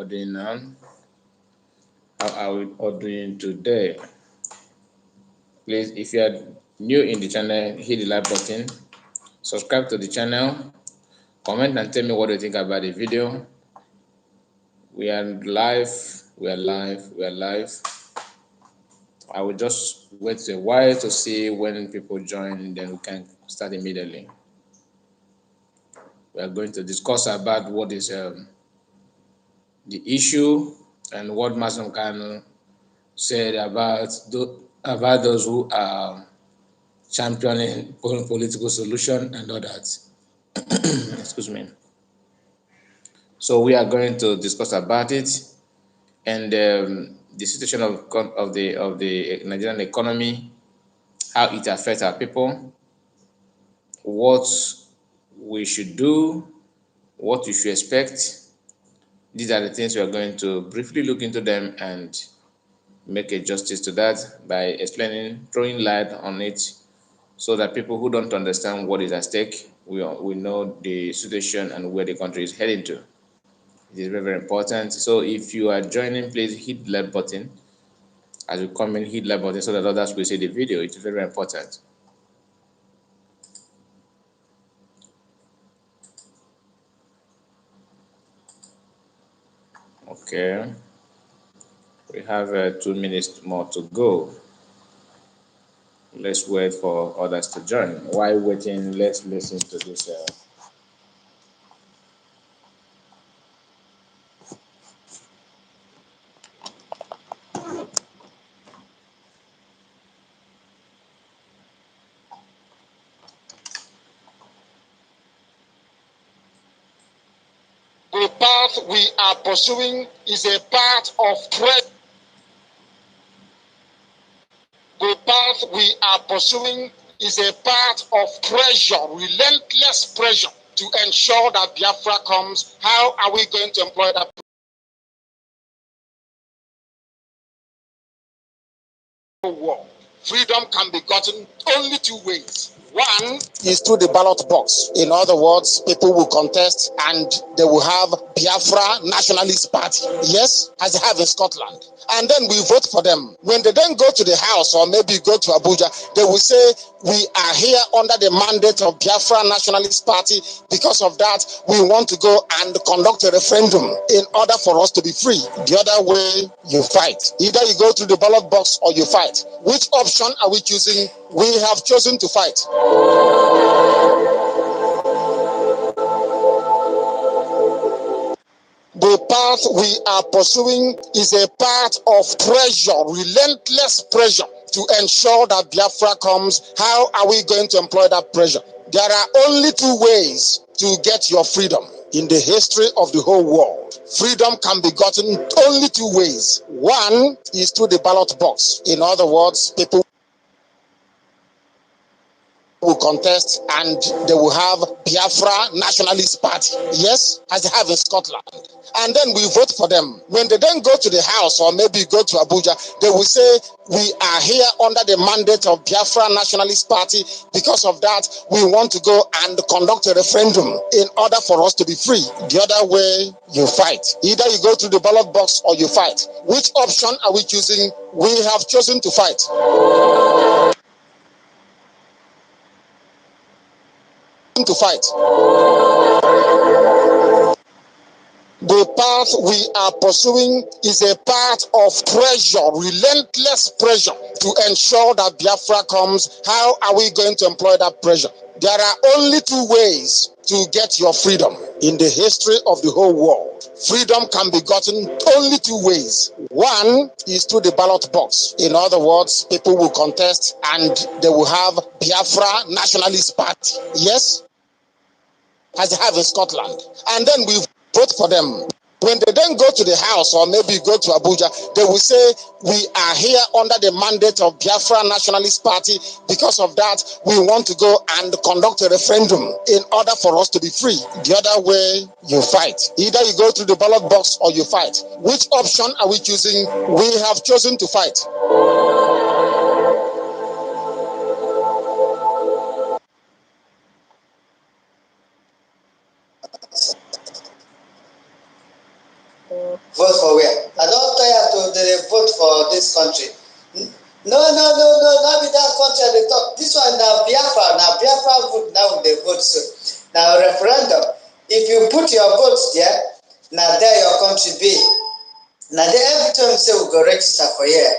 all doing now? How are we all doing today? Please, if you are new in the channel, hit the like button, subscribe to the channel, comment and tell me what you think about the video. We are live, we are live, we are live. I will just wait a while to see when people join, then we can start immediately. We are going to discuss about what is the issue and what MNK said about those who are championing political solution and all that. Excuse me. So we are going to discuss about it and the situation of the Nigerian economy, how it affects our people, what we should do, what you should expect. These are the things we are going to briefly look into them and make a justice to that by explaining, throwing light on it, so that people who don't understand what is at stake, we know the situation and where the country is heading to. It is very, very important. So if you are joining, please hit the like button. As you comment, hit the like button so that others will see the video. It is very, very important. Okay. We have 2 minutes more to go. Let's wait for others to join. While waiting, let's listen to this. The path we are pursuing is a path of treasure. The path we are pursuing is a path of pressure, relentless pressure to ensure that Biafra comes. How are we going to employ that? War. Freedom can be gotten only 2 ways. One is through the ballot box. In other words, people will contest and they will have Biafra Nationalist Party. Yes, as they have in Scotland. And then we vote for them. When they then go to the House or maybe go to Abuja, they will say, we are here under the mandate of Biafra Nationalist Party. Because of that, we want to go and conduct a referendum in order for us to be free. The other way, you fight. Either you go to the ballot box or you fight. Which option are we choosing? We have chosen to fight. The path we are pursuing is a path of pressure, relentless pressure to ensure that Biafra comes. How are we going to employ that pressure? There are only 2 ways to get your freedom in the history of the whole world. Freedom can be gotten only 2 ways. One is through the ballot box. In other words, people will contest and they will have Biafra Nationalist Party. Yes, as they have in Scotland. And then we vote for them. When they then go to the House or maybe go to Abuja, they will say, we are here under the mandate of Biafra Nationalist Party. Because of that, we want to go and conduct a referendum in order for us to be free. The other way, you fight. Either you go to the ballot box or you fight. Which option are we choosing? We have chosen to fight. To fight. The path we are pursuing is a path of pressure, relentless pressure to ensure that Biafra comes. How are we going to employ that pressure? There are only 2 ways to get your freedom in the history of the whole world. Freedom can be gotten only 2 ways. One is through the ballot box. In other words, people will contest and they will have Biafra Nationalist Party. Yes, as they have in Scotland. And then we vote for them. When they then go to the House or maybe go to Abuja, they will say, we are here under the mandate of Biafra Nationalist Party. Because of that, we want to go and conduct a referendum in order for us to be free. The other way, you fight. Either you go to the ballot box or you fight. Which option are we choosing? We have chosen to fight. Vote for where? I don't tire to dey vote for this country. No, not be that country they talk. This one na Biafra vote now they vote so. Now referendum. If you put your votes there, now there your country be. Now there every time say we go register for here.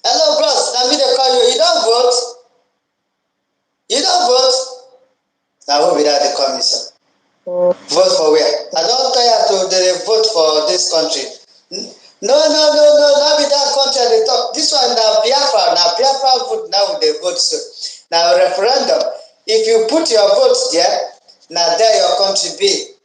Hello bros, na me dey call you. You don't vote? You don't vote? Now who be that dey call me sir? Vote for where? I don't tire to dey vote for this country. No, not be that country they talk. This one na Biafra vote now they vote so. Now referendum. If you put your votes there, now there your country be.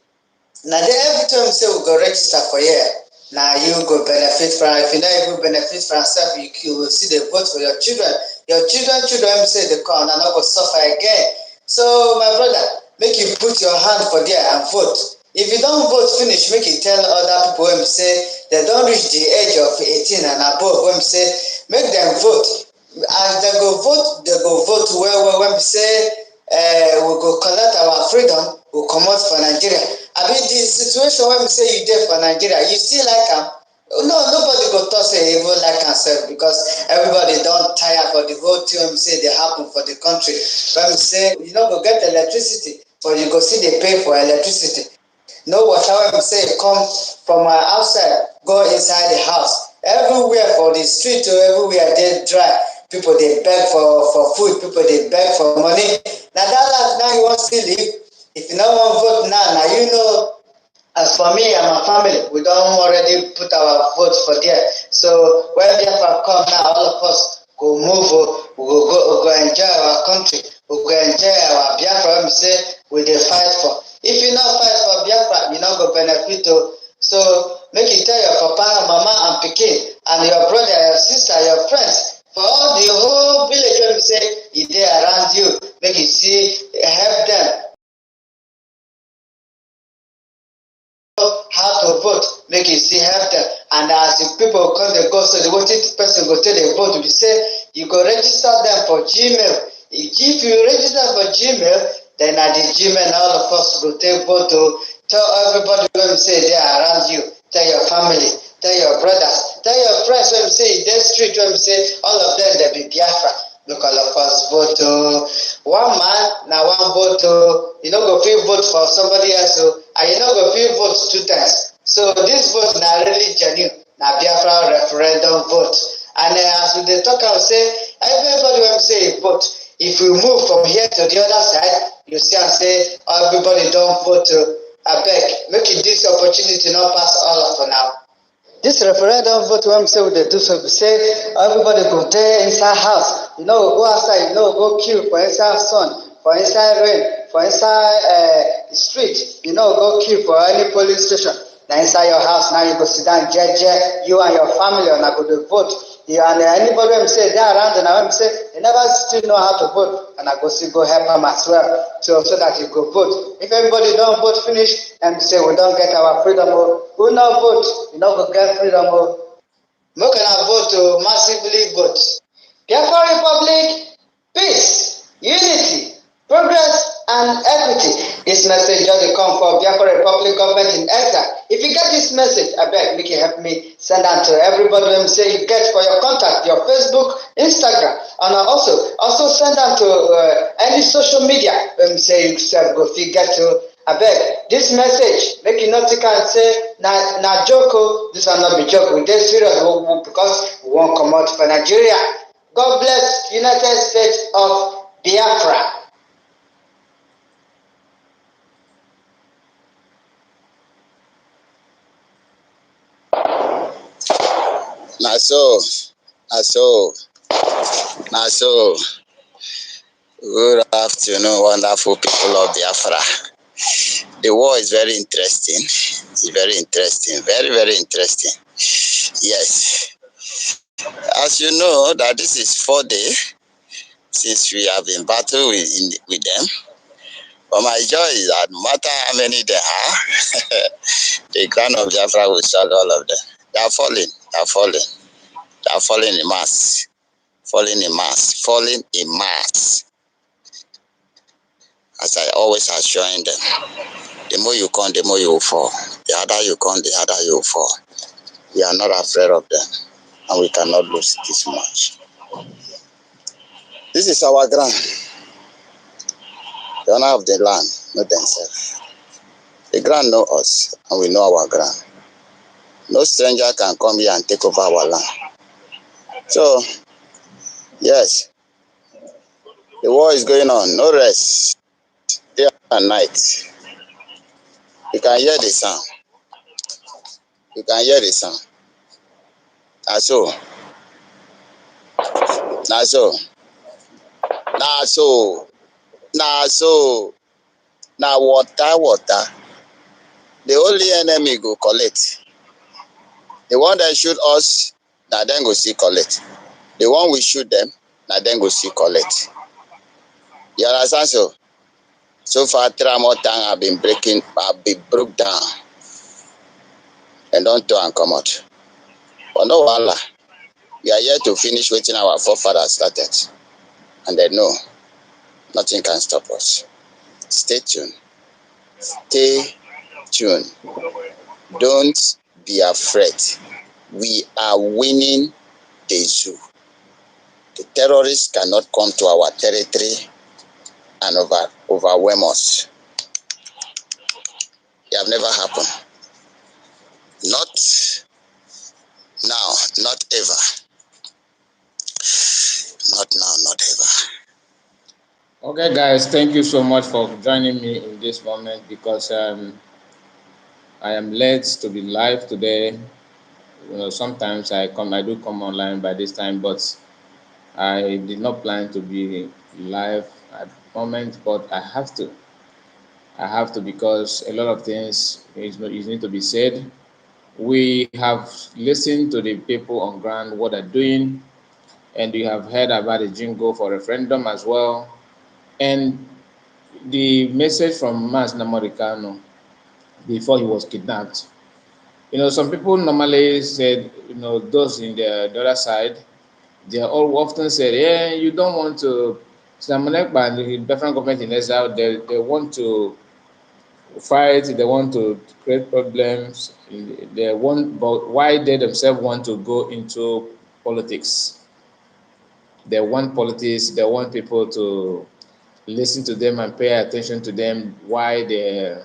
Now there every time say we go register for here. Now you go benefit from. If you not even benefit from yourself, you will see the vote for your children. Your children say they come and not go suffer again. So my brother, make you put your hand for there and vote. If you don't vote finish, make you tell other people when say they don't reach the age of 18 and above, when say make them vote. As they go vote well when we say we go collect our freedom, we come out for Nigeria. I mean the situation when we say you there for Nigeria, you still like am? No, nobody go talk say even like ourselves because everybody don't tire for the whole thing when we say they happen for the country. When we say you no go get electricity, but you go see they pay for electricity. No water when we say come from outside, go inside the house. Everywhere for the street or everywhere they dry. People they beg for food, people they beg for money. Now that life now you want to still live. If you don't want vote now you know. As for me and my family, we don't already put our votes for there. So when Biafra come now, all of us go move, we go enjoy our country, we go enjoy our Biafra. We say we dey fight for. If you not fight for Biafra, you not go benefit. So make you tell your papa, mama, and pikin, and your brother, your sister, your friends, for all the whole village when we say e dey around you, make you see help them. How to vote, make you see help them. And as the people come they go, so the voting person go tell the vote, we say you go register them for Gmail. If you register for Gmail, then at the Gmail all of us go take vote to tell everybody when we say they are around you, tell your family, tell your brothers, tell your friends when we say they street, when we say all of them they be Biafra. Look all of us vote one man now one vote you know go feel vote for somebody else and you know go feel vote 2 times. So this vote now really genuine now Biafra referendum vote. And as we dey talk am say everybody when say vote, if we move from here to the other side, you see am say everybody don't vote abeg make it this opportunity not pass all of now. This referendum vote when we say we dey do so, we say everybody go dey inside house. You know go outside, you know go queue for inside sun, for inside rain, for inside street. You know go queue for any polling station. Now inside your house, now you go sit down, you and your family, and I go to vote. And anybody when say they around, and I when say they never still know how to vote, and I go still go help them as well, so that you go vote. If everybody don't vote finish, and say we don't get our freedom, who not vote, you know go get freedom. Make una vote, massively vote. Biafra Republic, peace, unity, progress, and equity. This message just come from Biafra Republic government in exile. If you get this message, I beg make you help me send them to everybody. Let me say you get for your contact, your Facebook, Instagram, and also send them to any social media. Let me say you go if you get to. I beg this message make you not take and say na joke. This will not be joke. We dey serious because we won't come out for Nigeria. God bless United States of Biafra. Na so. Good afternoon, wonderful people of Biafra. The war is very interesting. It's very interesting. Very, very interesting. Yes. As you know, that this is 4 days since we have been battling with them. But my joy is that no matter how many there are, the crown of Biafra will swallow all of them. They are falling. They are falling in mass. as I always assuring them, the more you come, the more you will fall. The harder you come, the harder you will fall. We are not afraid of them, and we cannot lose this much. This is our ground. The owner of the land, not themselves. The ground know us, and we know our ground. No stranger can come here and take over our land. So, yes, the war is going on. No rest, day and night. You can hear the sound. You can hear the sound. Na so, na so, na so, na so, na water. The only enemy go collect. The one that shoot us, na dem go see collect. The one we shoot them, na dem go see collect. You understand so? So far, 3 more times have been broke down and don't turn and come out. But no wahala. We are here to finish wetin our forefathers started. And they know nothing can stop us. Stay tuned. Stay tuned. Don't be afraid. We are winning the zoo. The terrorists cannot come to our territory and overwhelm us. It have never happened. Not now, not ever. Not now, not ever. Okay, guys, thank you so much for joining me in this moment because I am led to be live today. Sometimes I do come online by this time, but I did not plan to be live at the moment, but I have to. I have to because a lot of things is need to be said. We have listened to the people on ground what they're doing, and we have heard about the jingle for referendum as well. And the message from Mas Namoricano before he was kidnapped. Some people normally said, those in the other side, they are all often said, yeah, you don't want to. Samonekba and the different government in exile, they want to fight, they want to create problems, they want, but why they themselves want to go into politics? They want politics, they want people to listen to them and pay attention to them. Why they,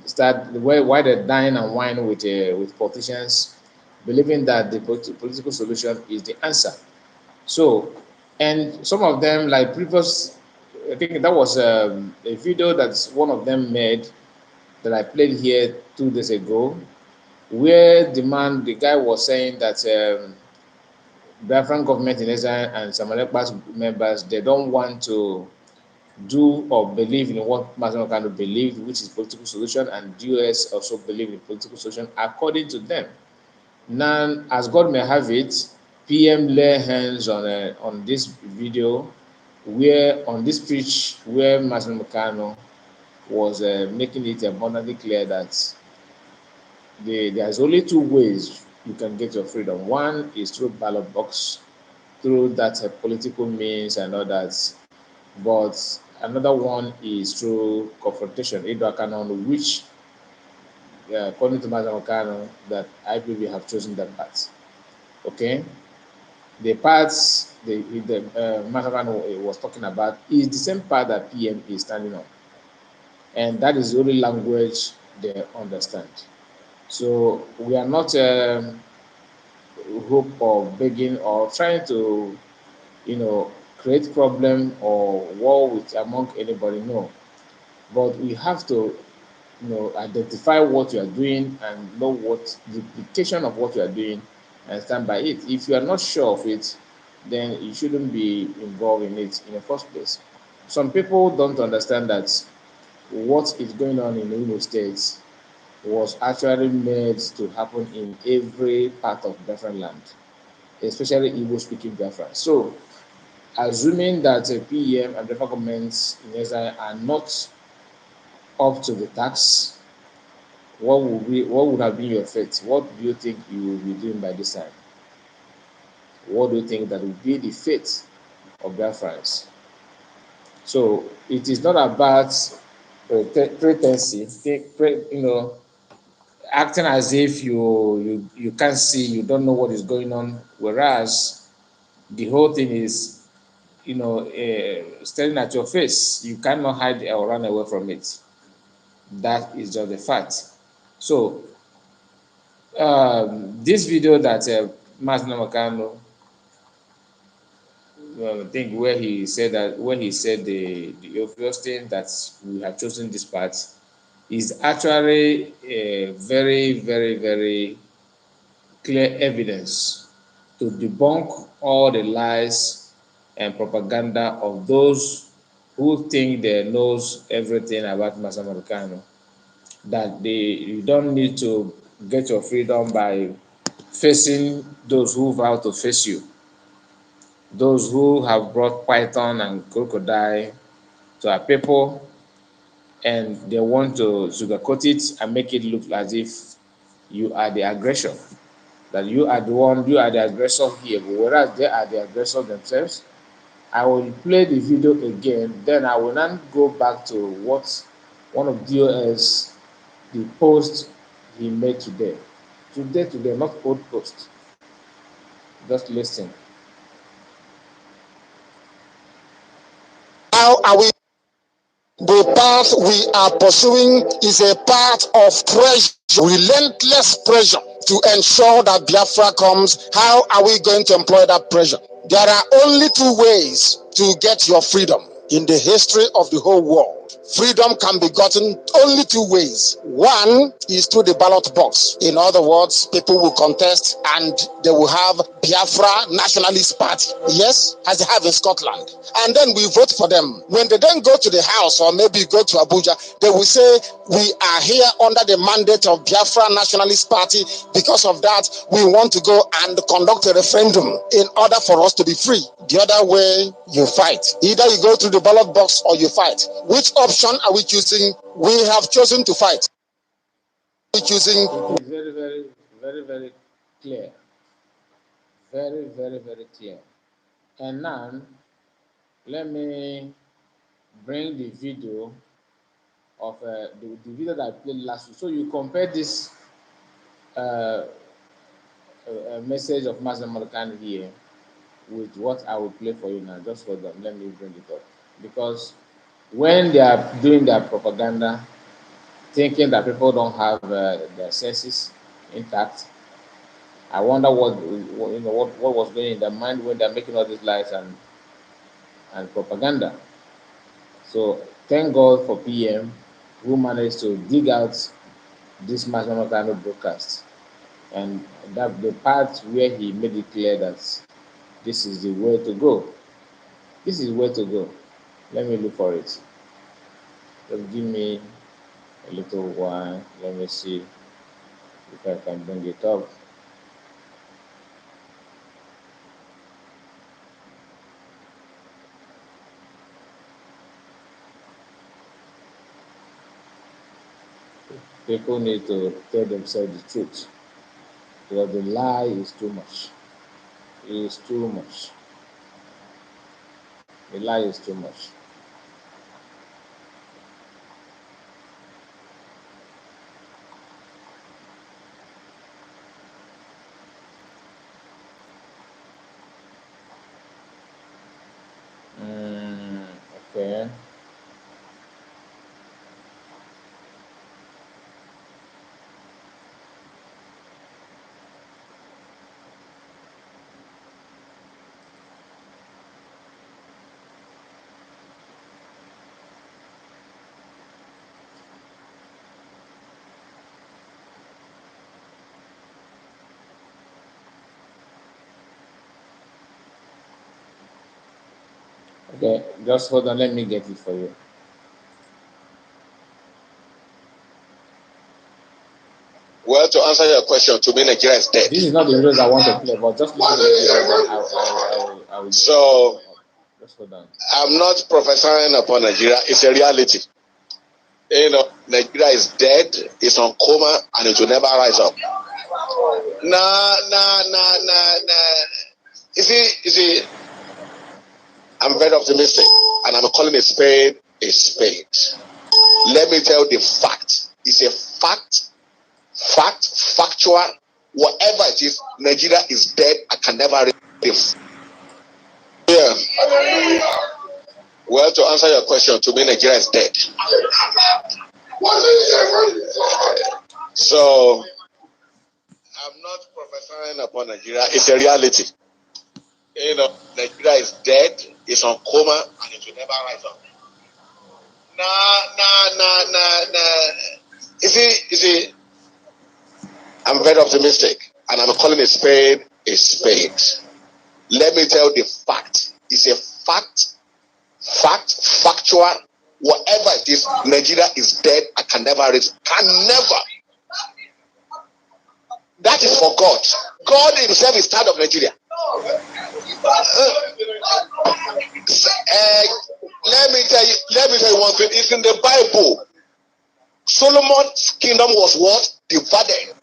start why they dine and wine with politicians, believing that the political solution is the answer. So, and some of them, like previous, I think that was a video that one of them made that I played here 2 days ago, where the guy was saying that Biafran government in Israel and Samanekpa's members, they don't want to do or believe in what Mazen Kano believed, which is political solution, and US also believe in political solution according to them. Now, as God may have it, PM lay hands on this video, where on this speech where Mazen Kano was making it abundantly clear that there's only 2 ways you can get your freedom. One is through ballot box, through that political means and all that. But another one is through confrontation, either canon, which, according to Madam Okano, that IPB have chosen that path. Okay, the paths the Madam was talking about is the same path that PM is standing on, and that is the only language they understand. So we are not hope or begging or trying to, create problem or war with among anybody. No, but we have to, identify what you are doing and know what the implication of what you are doing and stand by it. If you are not sure of it, then you shouldn't be involved in it in the first place. Some people don't understand that what is going on in the Imo States was actually made to happen in every part of Biafran land, especially Igbo speaking Biafran. So, assuming that PM and Biafran governments in Israel are not up to the task, what would have been your fate? What do you think you will be doing by this time? What do you think that will be the fate of Biafrans? So it is not about pretense, acting as if you can't see, you don't know what is going on, whereas the whole thing is, staring at your face. You cannot hide or run away from it. That is just the fact. So this video that Masna Makano, think where he said the obvious thing that we have chosen this path is actually a very, very, very clear evidence to debunk all the lies and propaganda of those who think they knows everything about Masamarukano. That you don't need to get your freedom by facing those who vow to face you, those who have brought python and crocodile to our people, and they want to sugarcoat it and make it look as if you are the aggressor, that you are the one, you are the aggressor here, but whereas they are the aggressor themselves. I will play the video again, then I will now go back to what one of DOS, the post he made today, not old post. Just listen. How are we? The path we are pursuing is a path of pressure, relentless pressure to ensure that Biafra comes. How are we going to employ that pressure? There are only two ways to get your freedom in the history of the whole world. Freedom can be gotten only two ways. One is through the ballot box. In other words, people will contest and they will have Biafra Nationalist Party. Yes, as they have in Scotland. And then we vote for them. When they then go to the house or maybe go to Abuja, they will say, we are here under the mandate of Biafra Nationalist Party. Because of that, we want to go and conduct a referendum in order for us to be free. The other way, you fight. Either you go through the ballot box or you fight. Which option are we choosing? We have chosen to fight. We're choosing. It is very, very, very, very clear. Very, very, very clear. And now, let me bring the video of the video that I played last week. So you compare this uh, message of Master Morkan here with what I will play for you now. Just hold on, let me bring it up. Because when they are doing their propaganda, thinking that people don't have their senses intact, I wonder what was going in their mind when they're making all these lies and propaganda. So thank God for PM who managed to dig out this Master Morkan broadcast, and that the part where he made it clear that this is the way to go. This is where to go. Let me look for it. Just give me a little while. Let me see if I can bring it up. People need to tell themselves the truth because the lie is too much. It is too much. The lie is too much. Okay. Okay. Just hold on. Let me get it for you. Well, to answer your question, to me, Nigeria is dead. This is not the videos I want to play, but just listen to the I will So, just hold on. I'm not prophesying upon Nigeria. It's a reality. Nigeria is dead. It's on coma, and it will never rise up. Nah. You see, I'm very optimistic, and I'm calling a spade a spade. Let me tell you the fact. It's a factual. Whatever it is, Nigeria is dead. I can never read it. Yeah. Well, to answer your question, to me, Nigeria is dead. So, I'm not prophesying upon Nigeria. It's a reality. Nigeria is dead. It's on coma, and it will never rise up. Nah. You see, I'm very optimistic, and I'm calling a spade a spade. Let me tell you the fact. It's a factual. Whatever it is, Nigeria is dead. I can never raise. Can never. That is for God. God Himself is tired of Nigeria. Let me tell you one thing. It's in the Bible. Solomon's kingdom was what? Divided.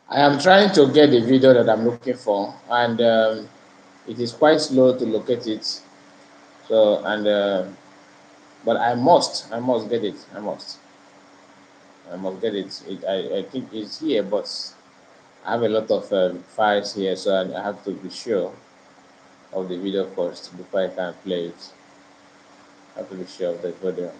I am trying to get the video that I'm looking for, and it is quite slow to locate it. So, but I must get it. I must get it. I think it's here, but I have a lot of files here, so I have to be sure of the video first before I can play it. I have to be sure of the video.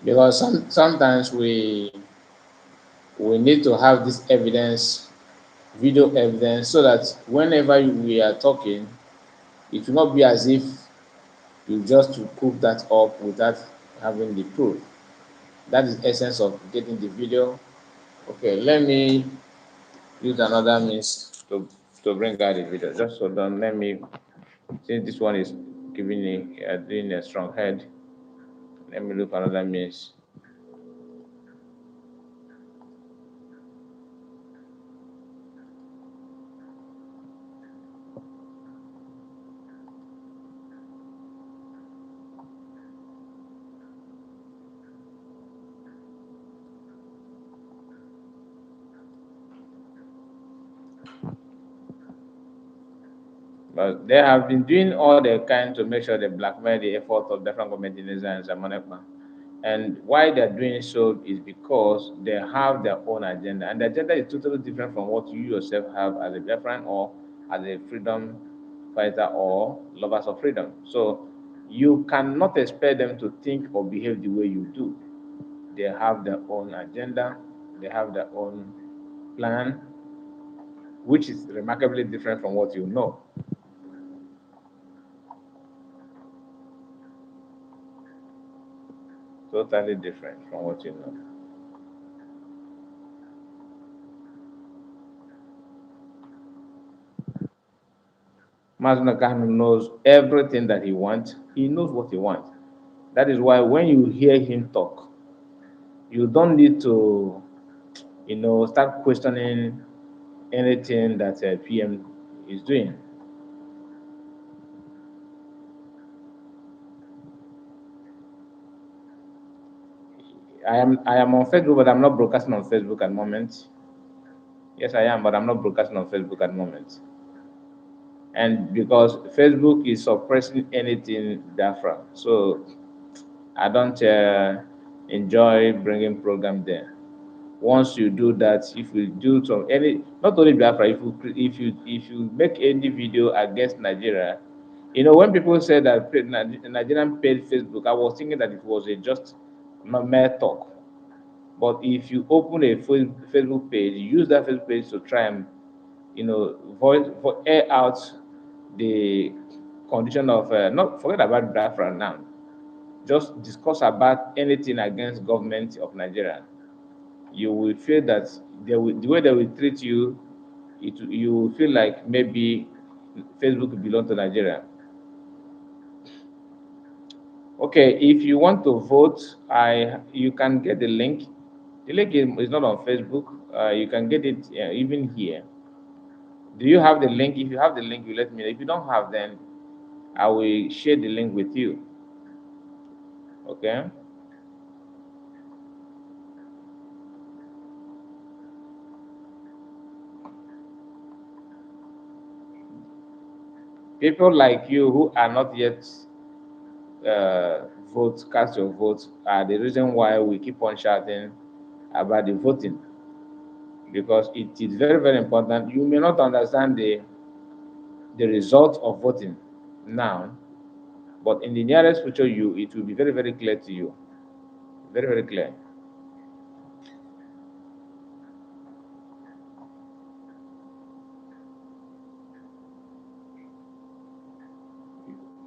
Because sometimes we need to have this evidence, video evidence, so that whenever we are talking, it will not be as if you just to cook that up without having the proof. That is essence of getting the video. Okay, let me use another means to bring out the video. Just hold on. Let me, since this one is giving me doing a strong head. Let me look another means. But they have been doing all they can to make sure they blackmail the effort of different government agencies and Zamanekma. And why they're doing so is because they have their own agenda. And the agenda is totally different from what you yourself have as a veteran or as a freedom fighter or lovers of freedom. So you cannot expect them to think or behave the way you do. They have their own agenda, they have their own plan, which is remarkably different from what you know. Totally different from what you know. Mazda knows everything that he wants. He knows what he wants. That is why when you hear him talk, you don't need to, start questioning anything that PM is doing. I am on Facebook, but I'm not broadcasting on Facebook at the moment. Yes, I am, but I'm not broadcasting on Facebook at the moment. and because Facebook is suppressing anything Biafra, so I don't enjoy bringing program there. Once you do that, if you do some any, not only Biafra, if you make any video against Nigeria, when people say that Nigerian paid Facebook, I was thinking that it was a just mere talk. But if you open a Facebook page, use that Facebook page to try and air out the condition of not forget about Biafra now. Just discuss about anything against government of Nigeria. You will feel that the way they will treat you, you will feel like maybe Facebook belongs to Nigeria. Okay, if you want to vote, you can get the link. The link is not on Facebook. You can get it even here. Do you have the link? If you have the link, you let me know. If you don't have, then I will share the link with you. Okay. People like you who are not yet vote, cast your vote, are the reason why we keep on shouting about the voting, because it is very, very important. You may not understand the result of voting now, but in the nearest future, it will be very, very clear to you. Very, very clear.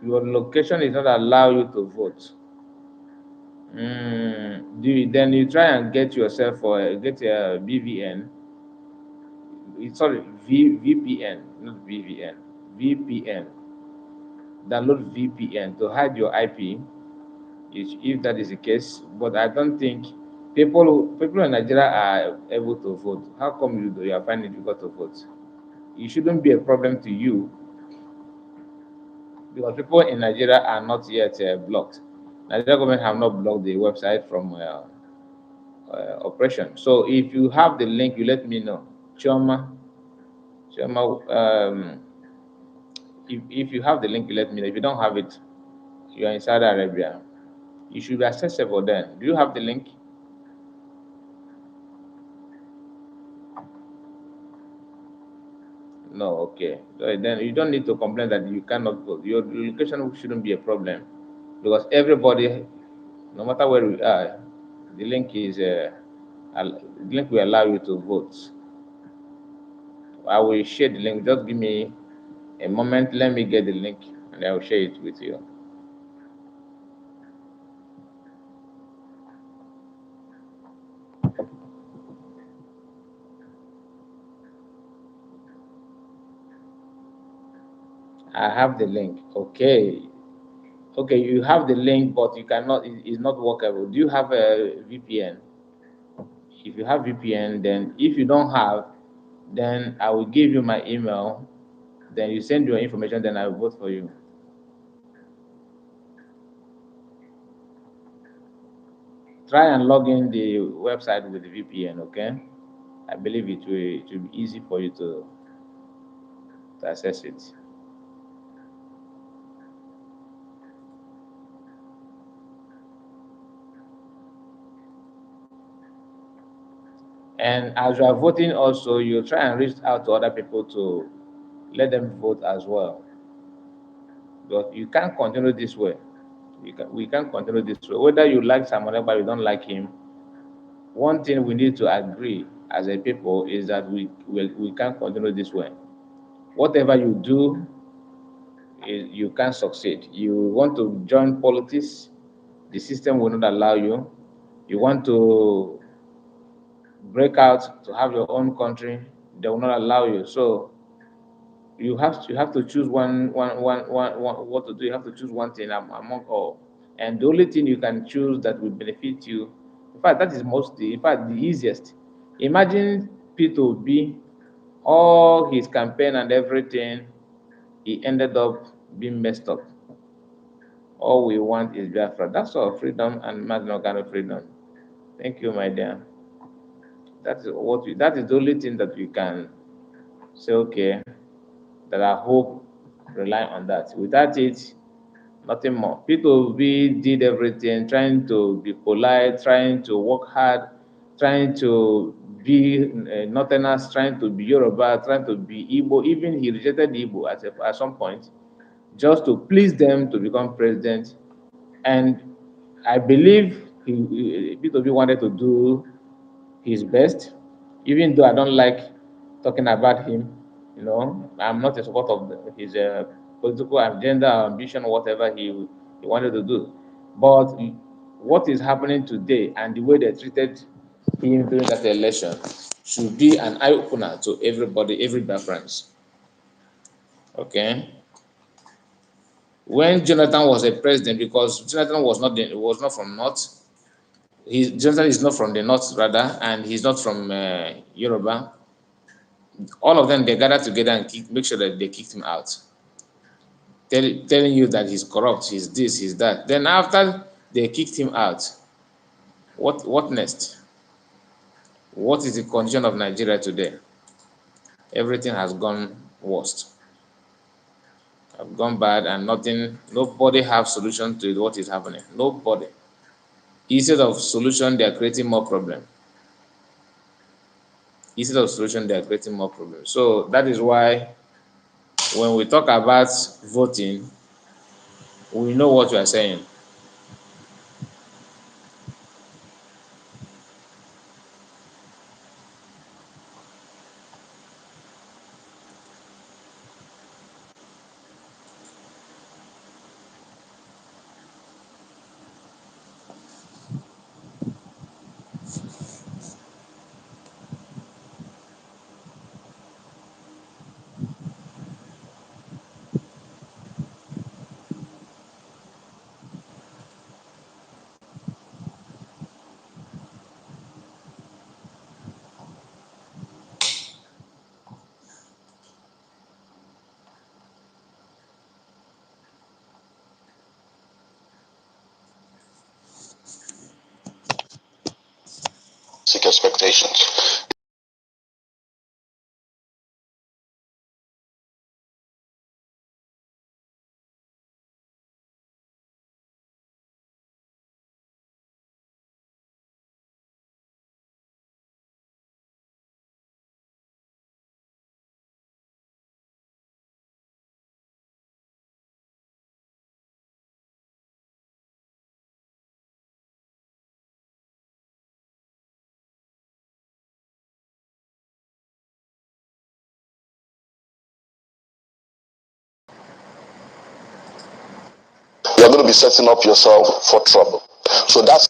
Your location is not allow you to vote. Then you try and get yourself or get a BVN. Sorry, VPN, not VVN. VPN. Download VPN to hide your IP, if that is the case. But I don't think people in Nigeria are able to vote. How come you are finding it difficult to vote? It shouldn't be a problem to you, because people in Nigeria are not yet blocked. Nigeria government have not blocked the website from operation. So if you have the link, you let me know. Chioma, if you have the link, you let me know. If you don't have it, you are in Saudi Arabia. It should be accessible then. Do you have the link? No, okay. So then you don't need to complain that you cannot vote. Your location shouldn't be a problem, because everybody, no matter where we are, the link will allow you to vote. I will share the link. Just give me a moment. Let me get the link, and I will share it with you. I have the link. Okay. Okay, you have the link, but you cannot. It's not workable. Do you have a VPN? If you have VPN, then if you don't have, then I will give you my email. Then you send your information. Then I will vote for you. Try and log in the website with the VPN. Okay, I believe it will be easy for you to access it. And as you are voting, also you try and reach out to other people to let them vote as well. But you can't continue this way. We can't continue this way. Whether you like someone or you don't like him, one thing we need to agree as a people is that we can't continue this way. Whatever you do, you can't succeed. You want to join politics, the system will not allow you. You want to break out to have your own country, they will not allow you. So you have to choose one what to do. You have to choose one thing among all, and the only thing you can choose that will benefit you. In fact, that is mostly, in fact, the easiest. Imagine P2B, all his campaign and everything, he ended up being messed up. All we want is Biafra. That's all, freedom and maximum kind of freedom. Thank you, my dear. That is the only thing that we can say. Okay, that I hope rely on that. Without it, nothing more. P2B did everything, trying to be polite, trying to work hard, trying to be Northerners, trying to be Yoruba, trying to be Igbo. Even he rejected Igbo at some point, just to please them to become president. And I believe P2B wanted to do his best, even though I don't like talking about him. I'm not a supporter of his political agenda, ambition, whatever he wanted to do. But what is happening today and the way they treated him during that election should be an eye opener to everybody, every Biafrans. Okay. When Jonathan was a president, because Jonathan was not from North, Jonathan is not from the North rather, and he's not from Yoruba. All of them, they gathered together and make sure that they kicked him out, telling you that he's corrupt, he's this, he's that. Then after they kicked him out, what next? What is the condition of Nigeria today? Everything has gone worst, have gone bad, and nobody have solution to what is happening. Nobody. Instead of solution, they are creating more problem. Instead of solution, they are creating more problems. So that is why when we talk about voting, we know what we are saying. Seek expectations. You're going to be setting up yourself for trouble. So that's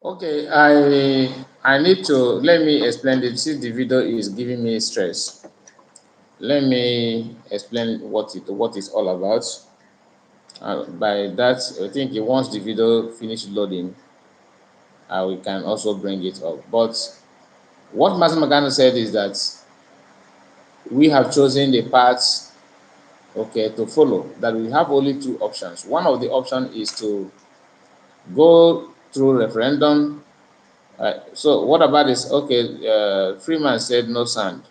Okay, I need to let me explain it. See, the video is giving me stress. Let me explain what it's all about. By that, I think once the video finish loading, we can also bring it up. But what Master Magano said is that we have chosen the paths, okay, to follow. That we have only two options. One of the options is to go through referendum. So what about this? Okay, Freeman said no sand.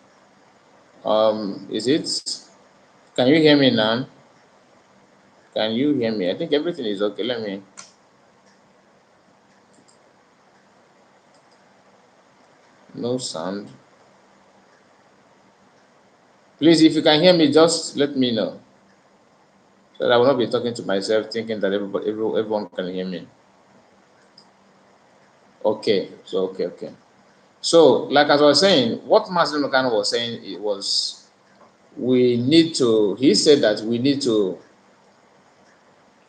Is it? Can you hear me now? Can you hear me? I think everything is okay. Let me. No sound. Please, if you can hear me, just let me know, so that I will not be talking to myself, thinking that everyone can hear me. Okay. So okay. So, like as I was saying, what Master Mekano was saying, it was we need to. He said that we need to.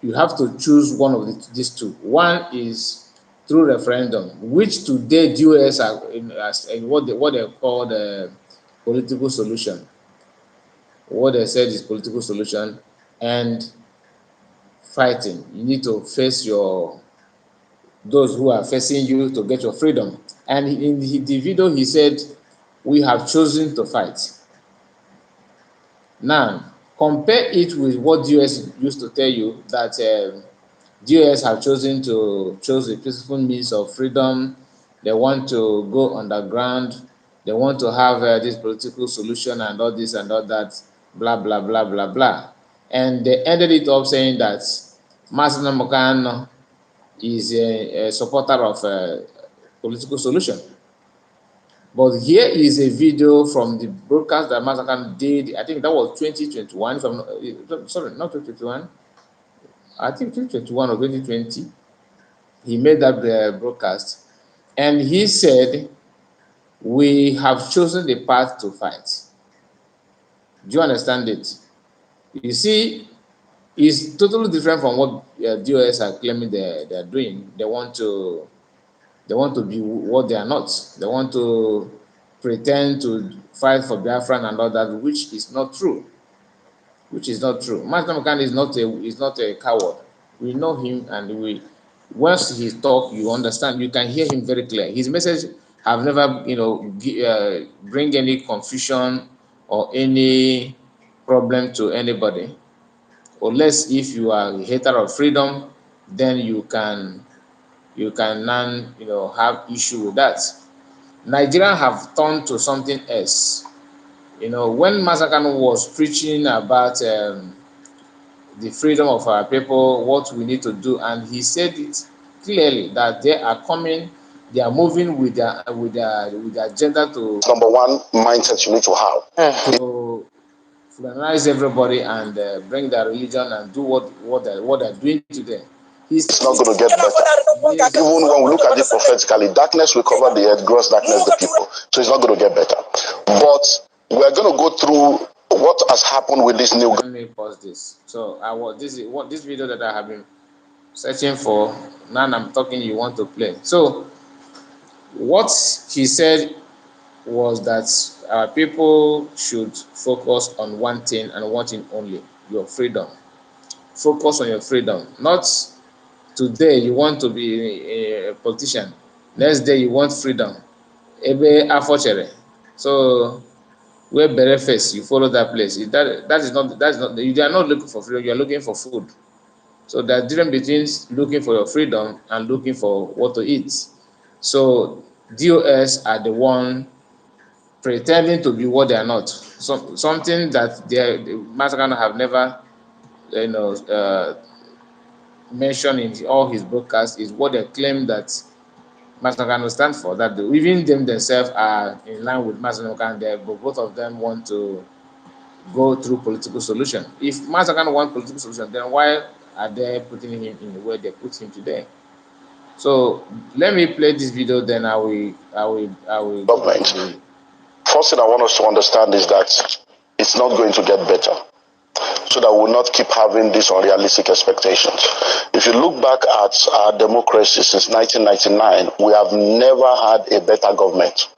You have to choose one of these two. One is through referendum, which today the US are as what they call the political solution. What they said is political solution, and fighting. You need to face your those who are facing you to get your freedom. And in the video, he said, "We have chosen to fight." Now, compare it with what DOS used to tell you that DOS have chosen to choose a peaceful means of freedom. They want to go underground. They want to have this political solution and all this and all that, blah, blah, blah, blah, blah. And they ended it up saying that Mazen Mokano is a supporter of a political solution. But here is a video from the broadcast that Masakan did. I think that was 2021. If I'm not, sorry, not 2021. I think 2021 or 2020. He made that broadcast, and he said, "We have chosen the path to fight." Do you understand it? You see, it's totally different from what DOS are claiming they are doing. They want to be what they are not. They want to pretend to fight for Biafran and all that, which is not true. Which is not true. Mahatma Gandhi is not a coward. We know him, and once he talk, you understand. You can hear him very clear. His message have never, bring any confusion or any problem to anybody. Unless if you are a hater of freedom, then you can now have issue with that. Nigerians have turned to something else. When Masakano was preaching about the freedom of our people, what we need to do, and he said it clearly that they are coming, they are moving with their agenda to Number one mindset you need to have. to colonize everybody and bring their religion and do what they're doing today. It's not going to get better. Yes. Even when we look at it prophetically, darkness will cover the earth, gross darkness the people. So it's not going to get better. But we're going to go through what has happened with this new. Let me pause this. So this video that I have been searching for. Now I'm talking. You want to play. So what he said was that our people should focus on one thing and one thing only: your freedom. Focus on your freedom. Not today you want to be a politician, next day you want freedom. Ebe afochere. So where bere face, you follow that place. That is not you are not looking for freedom, you are looking for food. So there's difference between looking for your freedom and looking for what to eat. So DOS are the one pretending to be what they are not. Something that the Masakano have never, you know, mentioned in all his broadcasts is what they claim that Masakano stands for. That even them themselves are in line with Masakano, but both of them want to go through political solution. If Masakano want political solution, then why are they putting him in the way they put him today? So let me play this video, then I will go back to the. First thing I want us to understand is that it's not going to get better, so that we'll not keep having these unrealistic expectations. If you look back at our democracy since 1999, we have never had a better government.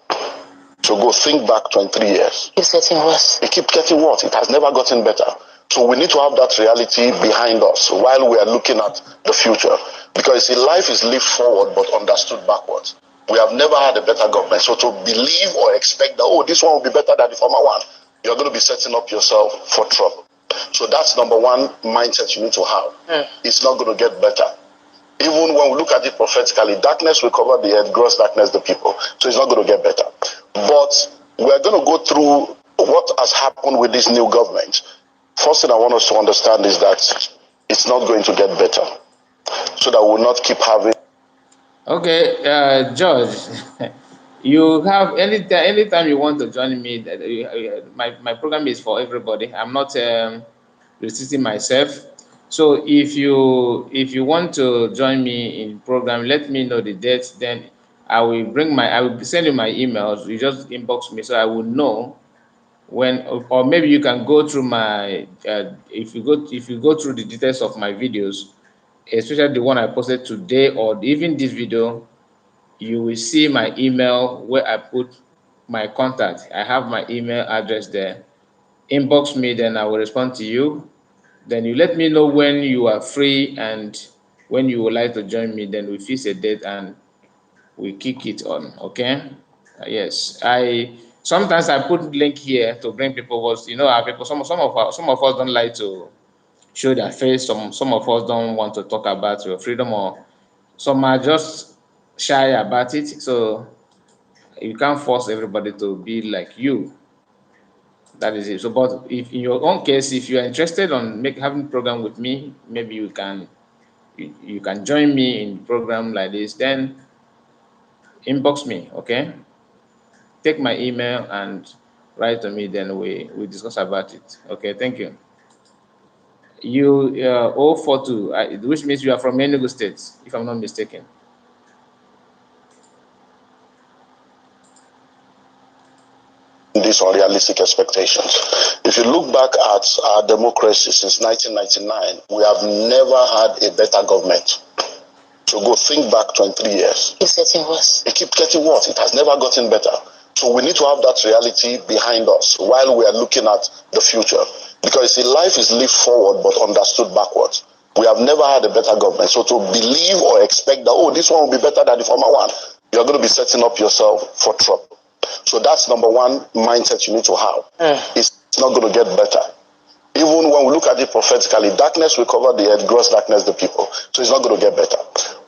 So go think back 23 years. It's getting worse. It keeps getting worse. It has never gotten better. So we need to have that reality behind us while we are looking at the future. Because see, life is lived forward but understood backwards. We have never had a better government. So to believe or expect that, oh, this one will be better than the former one, you're going to be setting up yourself for trouble. So that's number one mindset you need to have. It's not going to get better. Even when we look at it prophetically, darkness will cover the earth, gross darkness the people. So it's not going to get better. But we're going to go through what has happened with this new government. First thing I want us to understand is that it's not going to get better, so that we'll not keep having. Okay, George, you have anytime you want to join me. My program is for everybody. I'm not restricting myself. So if you want to join me in program, let me know the date. Then I will send you my emails. You just inbox me so I will know when, or maybe you can go through my if you go through the details of my videos, especially the one I posted today or even this video. You will see my email where I put my contact. I have my email address there. Inbox me, then I will respond to you. Then you let me know when you are free, and when you would like to join me, then we fix a date and we kick it on. Okay. Yes, I sometimes I put link here to bring people. Was our people. Some of us don't like to show their face. Some of us don't want to talk about your freedom, or some are just shy about it. So you can't force everybody to be like you. That is it. So, but if in your own case, if you are interested on having program with me, maybe you can join me in program like this. Then inbox me. Okay, take my email and write to me. Then we discuss about it. Okay, thank you. You 042, which means you are from Enugu State, if I'm not mistaken. These unrealistic expectations. If you look back at our democracy since 1999, we have never had a better government. So go think back 23 years. It's getting worse. It keeps getting worse. It has never gotten better. So we need to have that reality behind us while we are looking at the future. Because see, life is lived forward but understood backwards. We have never had a better government. So to believe or expect that, oh, this one will be better than the former one, you're going to be setting up yourself for trouble. So that's number one mindset you need to have. It's not going to get better. Even when we look at it prophetically, darkness will cover the earth, gross darkness the people. So it's not going to get better.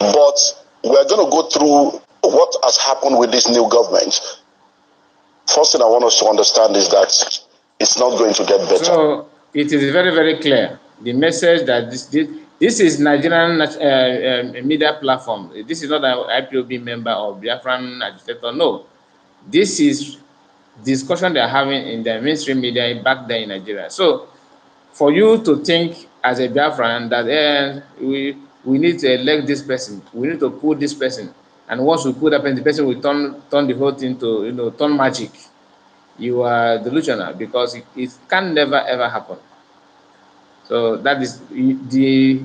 But we're going to go through what has happened with this new government. First thing I want us to understand is that it's not going to get better. So it is very, very clear. The message that this is Nigerian media platform. This is not an IPOB member or Biafran agitator. No, this is discussion they are having in the mainstream media back there in Nigeria. So for you to think as a Biafran that we need to elect this person, we need to put this person, and once we put up, and the person will turn the whole thing to turn magic. You are delusional, because it can never ever happen. So that is the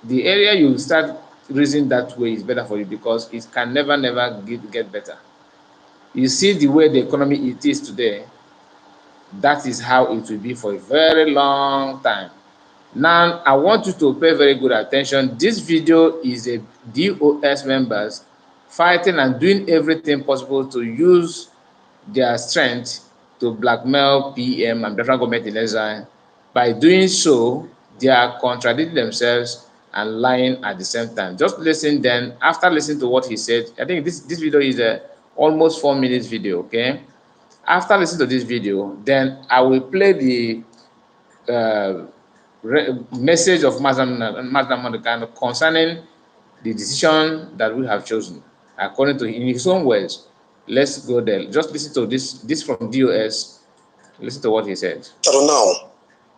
area you start reasoning that way is better for you, because it can never get better. You see the way the economy it is today, that is how it will be for a very long time. Now, I want you to pay very good attention. This video is a DOS members fighting and doing everything possible to use their strength to blackmail PM and federal government in exile. By doing so, they are contradicting themselves and lying at the same time. Just listen then. After listening to what he said, I think this video is a almost 4 minutes video, okay? After listening to this video, then I will play the uh, message of Mazam Madukano concerning the decision that we have chosen, according to in his own words. Let's go there. Just listen to this from DOS. Listen to what he said. So now,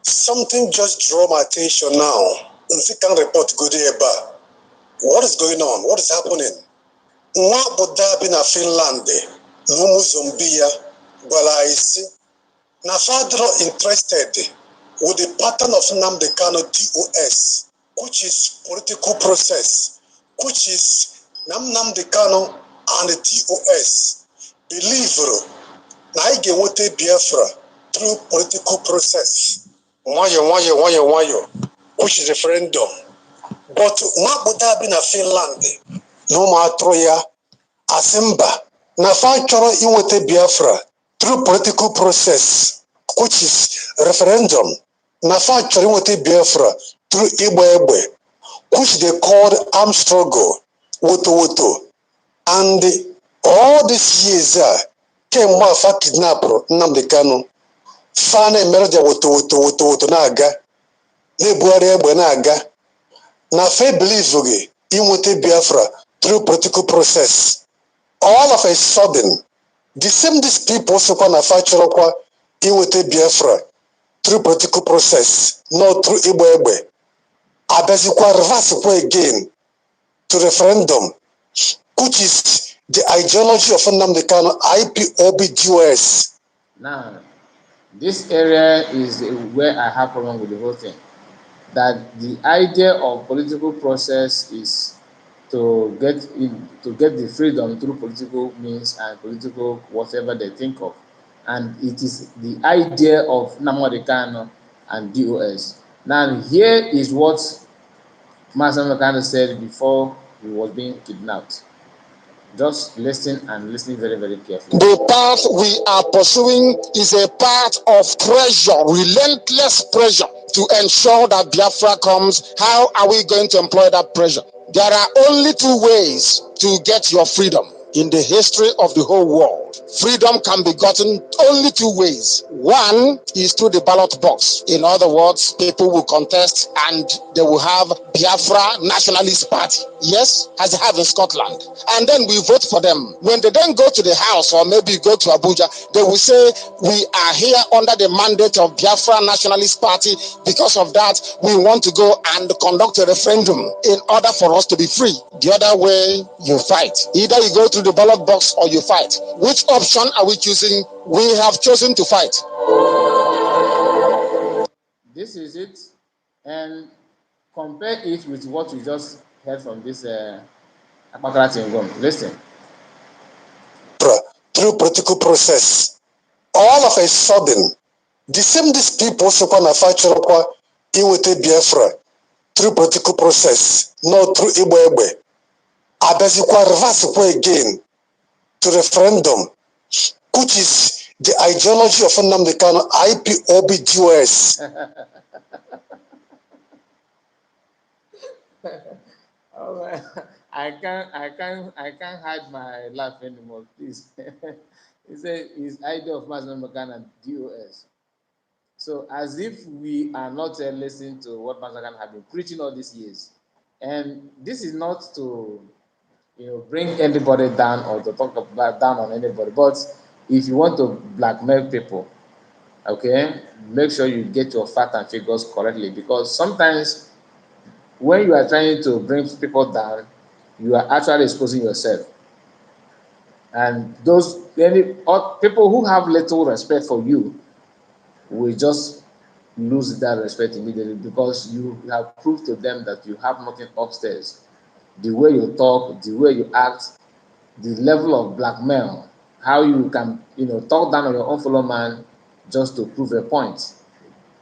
something just drew my attention now. Nsikan report good about what is going on, what is happening. Nwa boda bi na Finland, n'umu Zambia, gwara isi na fadro interested with the pattern of Nnamdi Kanu DOS, which is political process, which is Nnamdi Kanu and the DOS believe na ị ga-enweta Biafra through political process, nwayọ, which is referendum. But nwa obodo bi na Finland na ụmụ atụrụ ya asị mba na fa chọrọ inweta Biafra through political process, which is referendum. Na fa chọrọ inweta Biafra through ịgba egbe, which they called armed struggle, woto. And all these years kemgbe afa kidnapụrụ Nnamdi Kanu, fa na-emere ja woto na-aga, na-ebugharị egbe na-aga, na fa believe gị inweta Biafra through political process. All of a sudden, these people sokwa na fa chọrọkwa inweta Biafra through political process, not through igba egbe, abịazikwa reverse kwa again to referendum, which is the ideology of Nnamdi Kanu, IPOB-DOS. Now, this area is where I have problem with the whole thing. That the idea of political process is to get the freedom through political means and political whatever they think of, and it is the idea of Nnamdi Kanu and DOS. Now, here is what Master kind of said before he was being kidnapped. Just listen and listen very, very carefully. The path we are pursuing is a path of pressure, relentless pressure to ensure that Biafra comes. How are we going to employ that pressure? There are only two ways to get your freedom in the history of the whole world. Freedom can be gotten only two ways. One is through the ballot box. In other words, people will contest and they will have Biafra Nationalist Party. Yes, as they have in Scotland. And then we vote for them. When they then go to the house or maybe go to Abuja, they will say, we are here under the mandate of Biafra Nationalist Party. Because of that, we want to go and conduct a referendum in order for us to be free. The other way, you fight. Either you go through the ballot box or you fight. Which option are we choosing? We have chosen to fight. This is it, and compare it with what we just heard from this Akpakara Tingom. Listen. Through political process, all of a sudden, the same these people manufacture iwete Biafra through political process, not through Igbo. Abezikwa reverse again to referendum, which is the ideology of Nnamdi Kanu IPOB-GOS. Oh, I can't hide my laugh anymore, please. He said his idea of Master Makan and DOS. So as if we are not listening to what Master Makan have been preaching all these years. And this is not to bring anybody down or to talk about down on anybody. But if you want to blackmail people, okay, make sure you get your facts and figures correctly, because sometimes when you are trying to bring people down, you are actually exposing yourself. And people who have little respect for you will just lose that respect immediately, because you have proved to them that you have nothing upstairs. The way you talk, the way you act, the level of blackmail, how you can talk down on your own fellow man just to prove a point.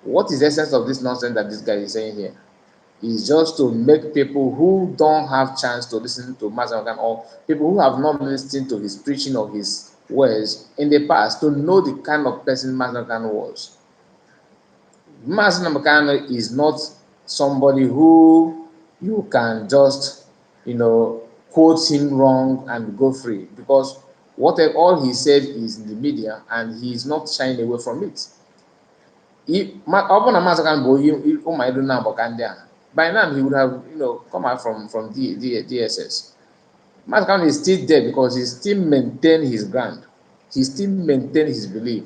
What is the essence of this nonsense that this guy is saying here? Is just to make people who don't have chance to listen to Master Makan, or people who have not listened to his preaching or his words in the past, to know the kind of person Master Makan was. Master Makan is not somebody who you can just quote him wrong and go free, because all he said is in the media and he is not shying away from it. Ọ bụrụ na Maazị Kanu bụ ụmụ edu na abọ ka ndị a, by now he would have come out from DSS. Maazị Kanu is still there because he still maintain his ground. He still maintain his belief.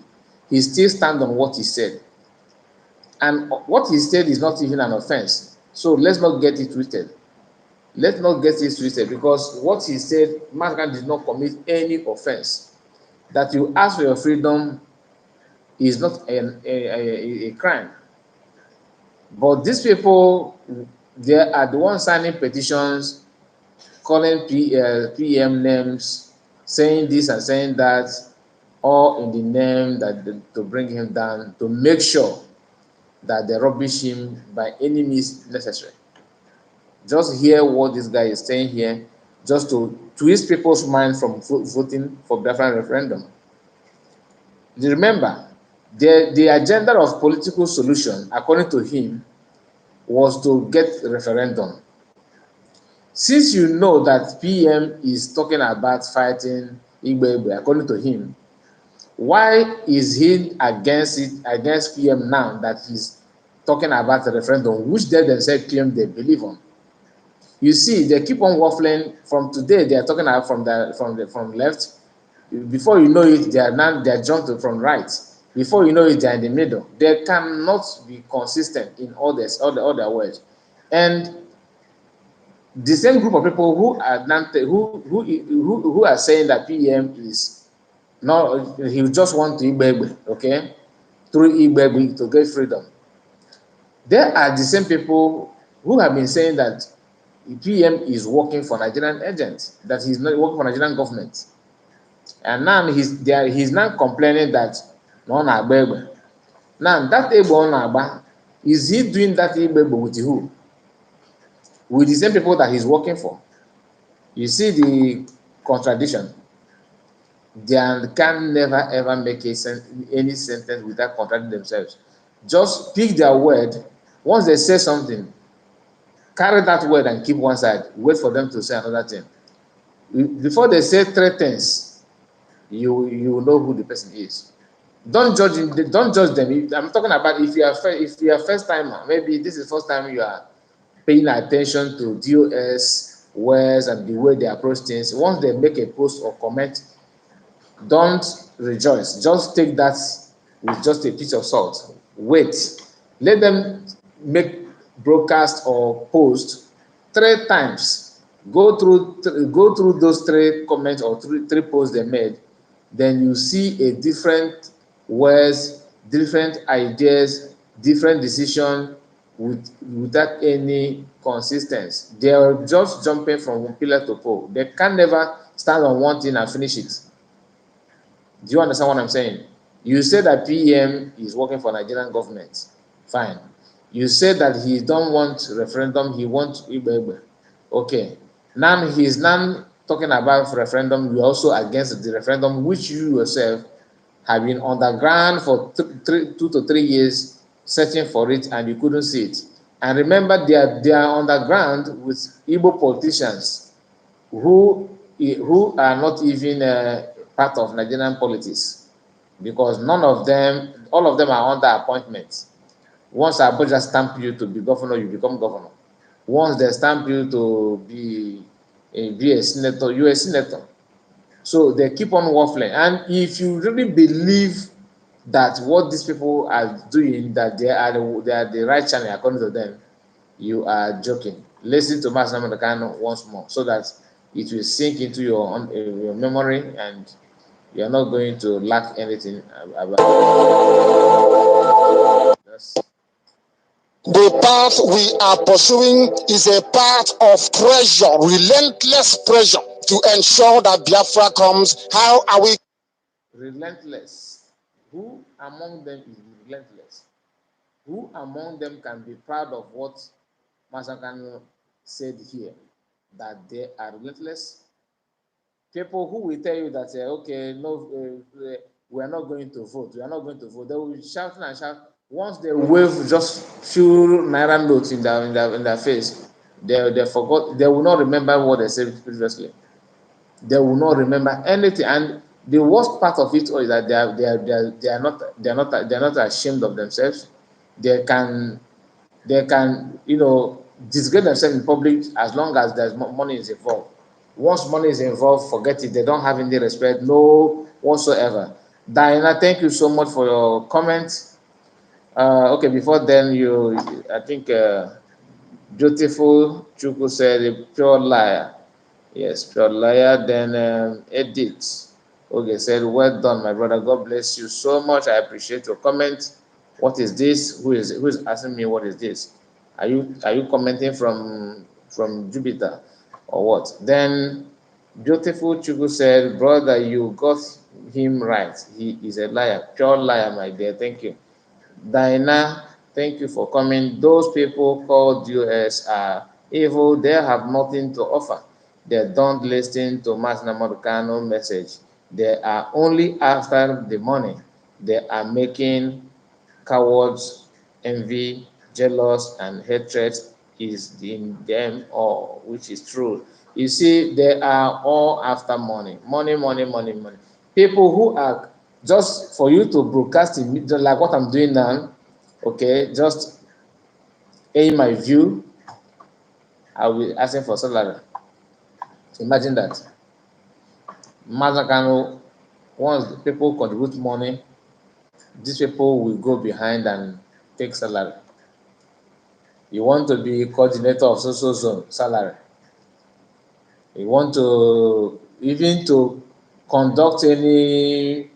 He still stand on what he said. And what he said is not even an offense. So let's not get it twisted. Let's not get it twisted, because what he said, Maazị Kanu did not commit any offense. That you ask for your freedom is not a crime. But these people, they are the ones signing petitions, calling PM names, saying this and saying that, all in the name to bring him down, to make sure that they rubbish him by any means necessary. Just hear what this guy is saying here, just to twist people's mind from voting for Biafran referendum. Remember, the agenda of political solution, according to him, was to get referendum. Since you know that PM is talking about fighting Igbe, according to him, why is he against PM now that he's talking about the referendum, which they themselves claim they believe on? You see, they keep on waffling. From today, they are talking about from left. Before you know it, they are jumped from right. Before you know it, they are in the middle. They cannot be consistent in all their words. And the same group of people who are saying that PM is not, he just want to Igbe, okay, through Igbe to get freedom. There are the same people who have been saying that PM is working for Nigerian agents, that he's not working for Nigerian government. And now he's now complaining that no na Igbe. Now that Igbe on Agba, is he doing that Igbe with who? with the same people that he's working for. You see the contradiction. They can never ever make any sentence without contradicting themselves. Just pick their word. Once they say something, carry that word and keep one side. Wait for them to say another thing. Before they say three things, you know who the person is. Don't judge him. Don't judge them. I'm talking about if you are first timer. Maybe this is the first time you are paying attention to DOS words and the way they approach things. Once they make a post or comment, don't rejoice. Just take that with just a pinch of salt. Wait. Let them make broadcast or post three times. Go through those three comments or three posts they made. Then you see a different words, different ideas, different decision without any consistency. They are just jumping from pillar to pole. They can never stand on one thing and finish it. Do you understand what I'm saying? You say that PM is working for Nigerian government. Fine. You say that he don't want referendum, he wants Igbe. Okay. Now he's now talking about referendum. You're also against the referendum, which you yourself have been underground for 2 to 3 years searching for it and you couldn't see it. And remember, they are underground with Igbo politicians who are not even part of Nigerian politics, because none of them, all of them are under appointment. Once Abuja stamp you to be governor, you become governor. Once they stamp you to be a senator, you're a senator. So they keep on waffling. And if you really believe that what these people are doing, that they are the right channel according to them, you are joking. Listen to Master Namdekan once more so that it will sink into your memory and you're not going to lack anything about this. The path we are pursuing is a path of pressure, relentless pressure to ensure that Biafra comes. How are we? Relentless. Who among them is relentless? Who among them can be proud of what Master Kanu said here? That they are relentless? People who will tell you that okay, no, we are not going to vote, we are not going to vote, they will shout and shout. Once they wave just few naira notes in their face, they forgot, they will not remember what they said previously. They will not remember anything. And the worst part of it all is that they are not ashamed of themselves. They can disgrace themselves in public as long as there's money is involved. Once money is involved, forget it. They don't have any respect, no whatsoever. Diana, thank you so much for your comment. Okay, before then, I think beautiful Chuku said a pure liar. Yes, pure liar. Then Edith okay said, well done, my brother. God bless you so much. I appreciate your comment. What is this? Who is asking me what is this? Are you commenting from Jupiter or what? Then beautiful Chuku said, brother, you got him right. He is a liar, pure liar, my dear. Thank you. Diana, thank you for coming. Those people called US are evil. They have nothing to offer. They don't listen to Mas Namorkano message. They are only after the money. They are making cowards, envy, jealous, and hatred is in them all, which is true. You see, they are all after money. Money, money, money, money. People who are just for you to broadcast it, like what I'm doing now, okay, just aim my view, I will be asking for salary. Imagine that. Mazakano, once the people contribute money, these people will go behind and take salary. You want to be coordinator of social zone, salary. You want to even to conduct any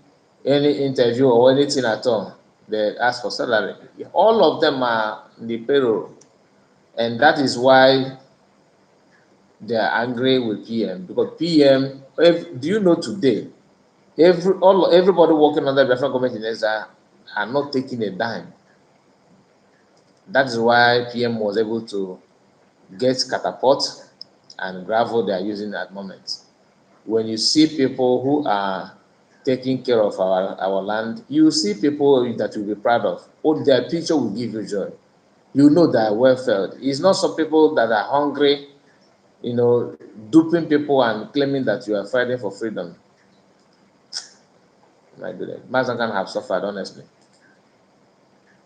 interview or anything at all, they ask for salary. All of them are in the payroll, and that is why they are angry with PM, because PM. Do you know today? Everybody working under the Biafran government in Ezra are not taking a dime. That is why PM was able to get catapult and gravel they are using at the moment. When you see people who are taking care of our land, you see people that you'll be proud of. Oh, their picture will give you joy. You know they are well fed. It's not some people that are hungry, duping people and claiming that you are fighting for freedom. My goodness, Mazakan have suffered, honestly.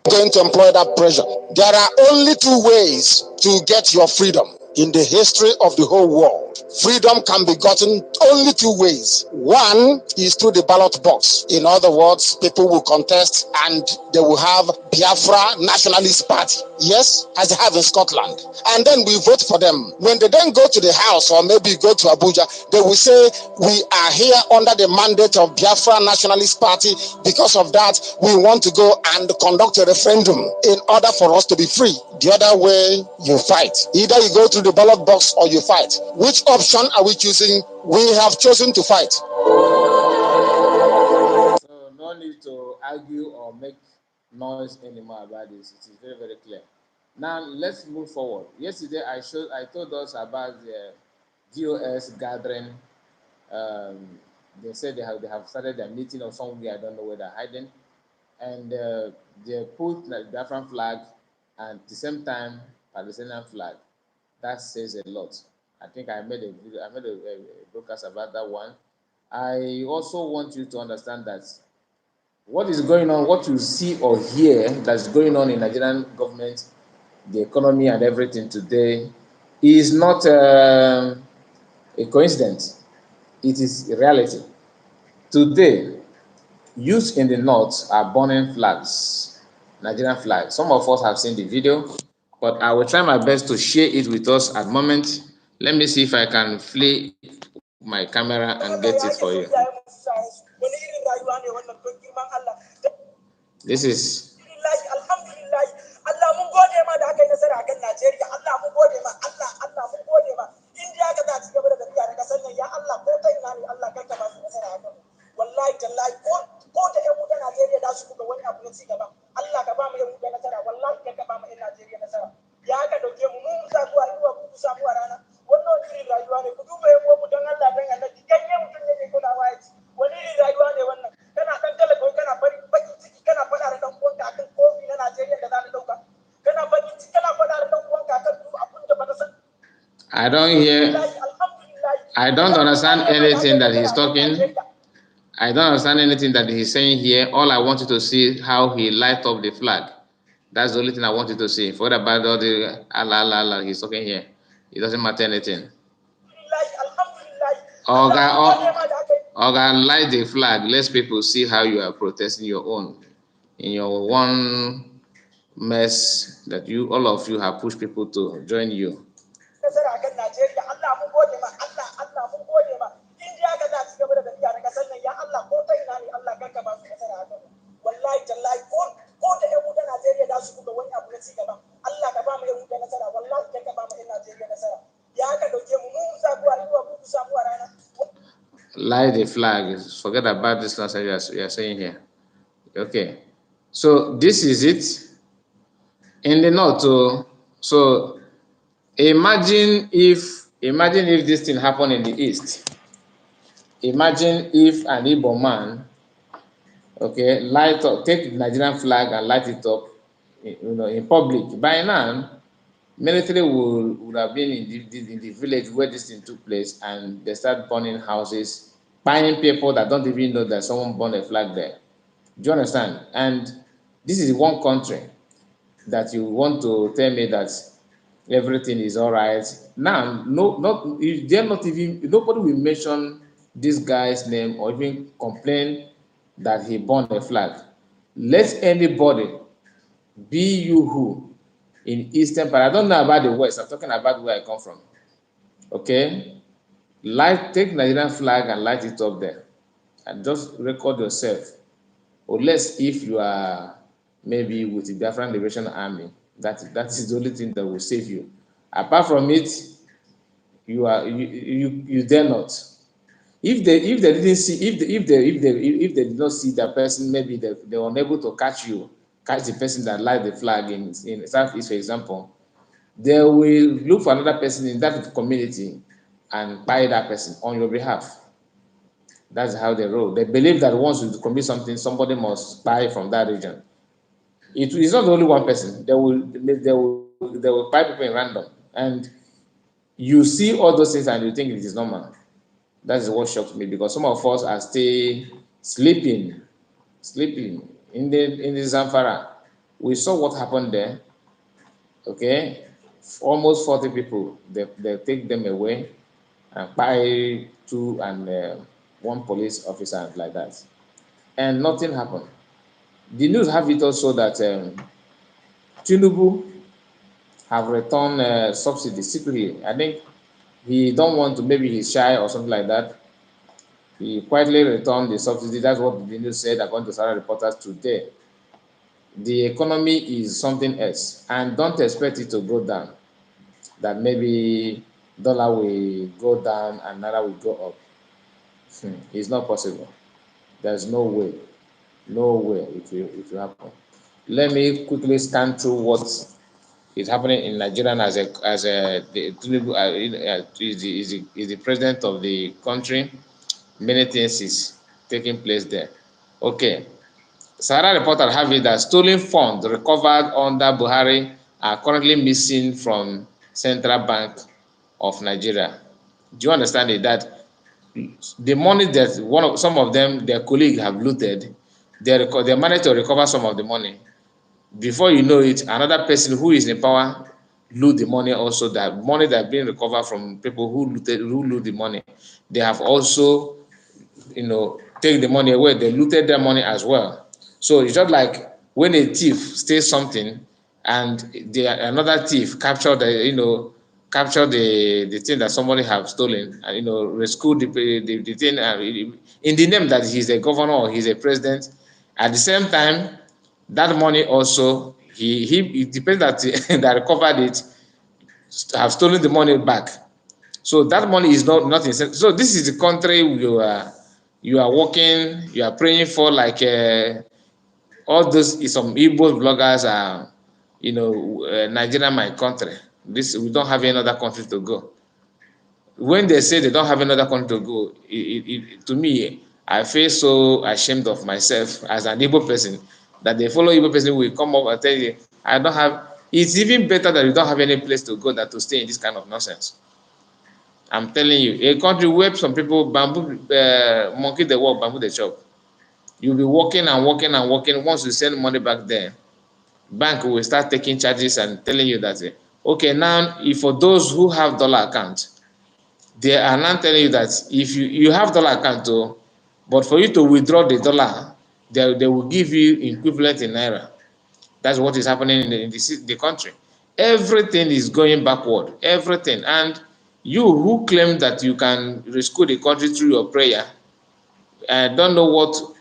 Going to employ that pressure. There are only two ways to get your freedom in the history of the whole world. Freedom can be gotten only two ways. One is through the ballot box. In other words, people will contest and they will have Biafra Nationalist Party. Yes, as they have in Scotland. And then we vote for them. When they then go to the house or maybe go to Abuja, they will say, we are here under the mandate of Biafra Nationalist Party. Because of that, we want to go and conduct a referendum in order for us to be free. The other way, you fight. Either you go through the ballot box or you fight. Which option are we choosing? We have chosen to fight. So no need to argue or make noise anymore about this. It is very, very clear. Now let's move forward. Yesterday I told us about the GOS gathering. Um, they said they have started their meeting or somewhere. I don't know where they're hiding, and they put the Biafran flag and at the same time Palestinian flag. That says a lot. I think I made a video, I made a broadcast about that one. I also want you to understand that what is going on, what you see or hear that's going on in Nigerian government, the economy and everything today is not a coincidence. It is a reality. Today, youths in the north are burning flags, Nigerian flags. Some of us have seen the video, but I will try my best to share it with us at the moment. Let me see if I can flee my camera and get it for you. This is I don't hear, I don't understand anything that he's talking. I don't understand anything that he's saying here. All I want you to see how he light up the flag. That's the only thing I want you to see. Forget about all the Allah, Allah, Allah he's talking here. It doesn't matter anything. Oga, light the flag. Let people see how you are protesting your own. In your one mess that you, all of you have pushed people to join you. Light the flag. Forget about this nonsense you are saying here. Okay. So this is it. In the north, so imagine if this thing happened in the east. Imagine if an Igbo man, okay, light up, take the Nigerian flag and light it up, in public. By now, military would have been in the village where this thing took place, and they start burning houses, buying people that don't even know that someone burned a flag there. Do you understand? And this is one country that you want to tell me that everything is all right. Now, they're not even, nobody will mention this guy's name or even complain that he burned a flag. Let anybody, be you who, in Eastern, but I don't know about the West, I'm talking about where I come from. Okay? Take Nigerian flag and light it up there. And just record yourself. Unless if you are maybe with the Biafran Liberation Army, that is the only thing that will save you. Apart from it, you dare not. If they didn't see, if they did not see that person, maybe they were unable to catch the person that light the flag in Southeast, for example. They will look for another person in that community and buy that person on your behalf. That's how they roll. They believe that once you commit something, somebody must buy from that region. It is not only one person. They will buy people in random, and you see all those things and you think it is normal. That is what shocks me, because some of us are still sleeping in the Zamfara. We saw what happened there. Okay, almost 40 people. They take them away and buy two and one police officer like that, and nothing happened. The news have it also that Tinubu have returned subsidy secretly. I think he don't want to, maybe he's shy or something like that. He quietly returned the subsidy. That's what the news said according to Sarah reporters today. The economy is something else, and don't expect it to go down. That maybe dollar will go down and naira will go up. It's not possible. There's no way. No way it will happen. Let me quickly scan through what is happening in Nigeria as the Tinubu is the president of the country. Many things is taking place there. Okay. Sahara reporter have it that stolen funds recovered under Buhari are currently missing from Central Bank of Nigeria. Do you understand it? That the money that some of them, their colleagues have looted, they managed to recover some of the money. Before you know it, another person who is in power loot the money also. That money that being recovered from people who loot the money, they have also, take the money away. They looted their money as well. So it's just like when a thief steals something and another thief capture the thing that somebody have stolen, and rescue the thing, in the name that he's a governor or he's a president. At the same time, that money also, it depends that that recovered it have stolen the money back. So that money is not in. So this is the country you are working, you are praying for, like all those some Igbo bloggers are, Nigeria my country. This, we don't have any other country to go. When they say they don't have another country to go, to me, I feel so ashamed of myself as an Igbo person, that they follow Igbo person will come up and tell you, I don't have. It's even better that you don't have any place to go than to stay in this kind of nonsense. I'm telling you, a country where some people monkey the work, bamboo the chop. You'll be working and working and working. Once you send money back there, bank will start taking charges and telling you that, okay, now if for those who have dollar account, they are now telling you that if you have dollar account too, but for you to withdraw the dollar, they will give you equivalent in naira. That's what is happening in the country. Everything is going backward. Everything. And you who claim that you can rescue the country through your prayer, I don't know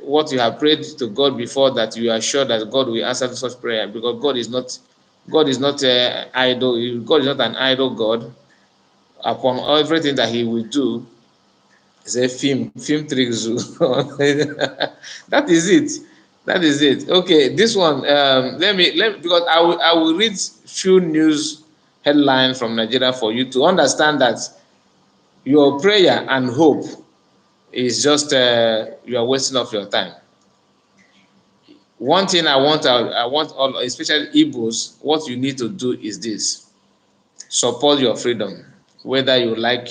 what you have prayed to God before, that you are sure that God will answer such prayer, because God is not idle. God is not an idle God. Upon everything that He will do, say film tricks. That is it. That is it. Okay, this one. Let me, because I will read few news headlines from Nigeria for you to understand that your prayer and hope is just you are wasting of your time. One thing I want all, especially Igbos, what you need to do is this: support your freedom, whether you like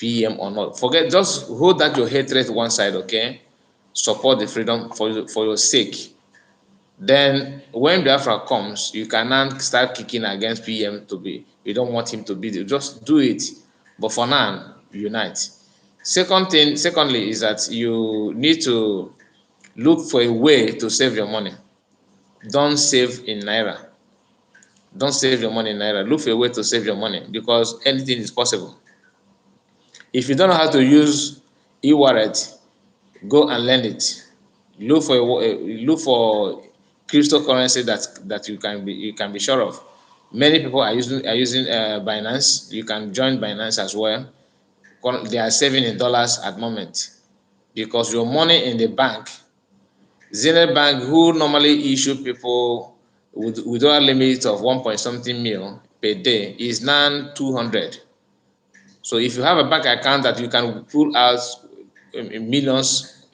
PM or not. Forget, just hold that your hatred to one side, okay? Support the freedom for your sake. Then when Biafra comes, you can now start kicking against PM to be, you don't want him to be there. Just do it. But for now, unite. Secondly, is that you need to look for a way to save your money. Don't save in naira. Don't save your money in naira. Look for a way to save your money, because anything is possible. If you don't know how to use e-wallet, go and learn it. Look for cryptocurrency that you can be sure of. Many people are using Binance. You can join Binance as well. They are saving in dollars at the moment, because your money in the bank, Zenith Bank, who normally issue people with withdrawal limit of 1 point something mil, per day is now 200. So if you have a bank account that you can pull out millions,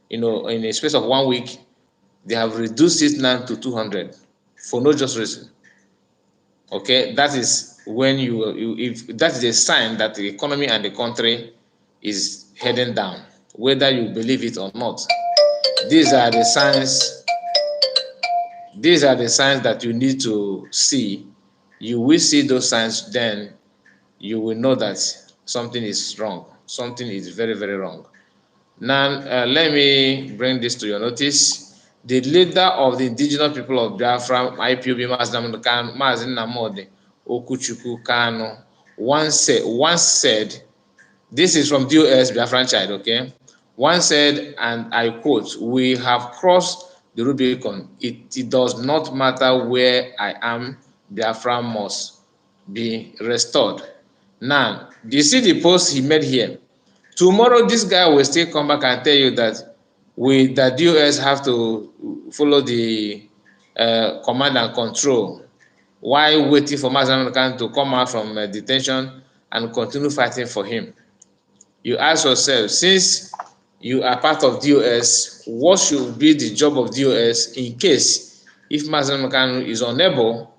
in a space of 1 week, they have reduced it now to 200 for no just reason. Okay, that is when if that is a sign that the economy and the country is heading down, whether you believe it or not. These are the signs. These are the signs that you need to see. You will see those signs, then you will know that something is wrong. Something is very, very wrong. Now, let me bring this to your notice. The leader of the indigenous people of Biafra, IPOB, Mazi Nnamdi Okuchukwu Kanu, once said, this is from DOS Biafran Child, okay? Once said, and I quote, "We have crossed the Rubicon. It does not matter where I am, Biafra must be restored." Now, do you see the post he made here? Tomorrow, this guy will still come back and tell you that that DOS have to follow the command and control while waiting for Mazi Khan to come out from detention and continue fighting for him. You ask yourself, since you are part of DOS, what should be the job of DOS in case if Mazi Khan is unable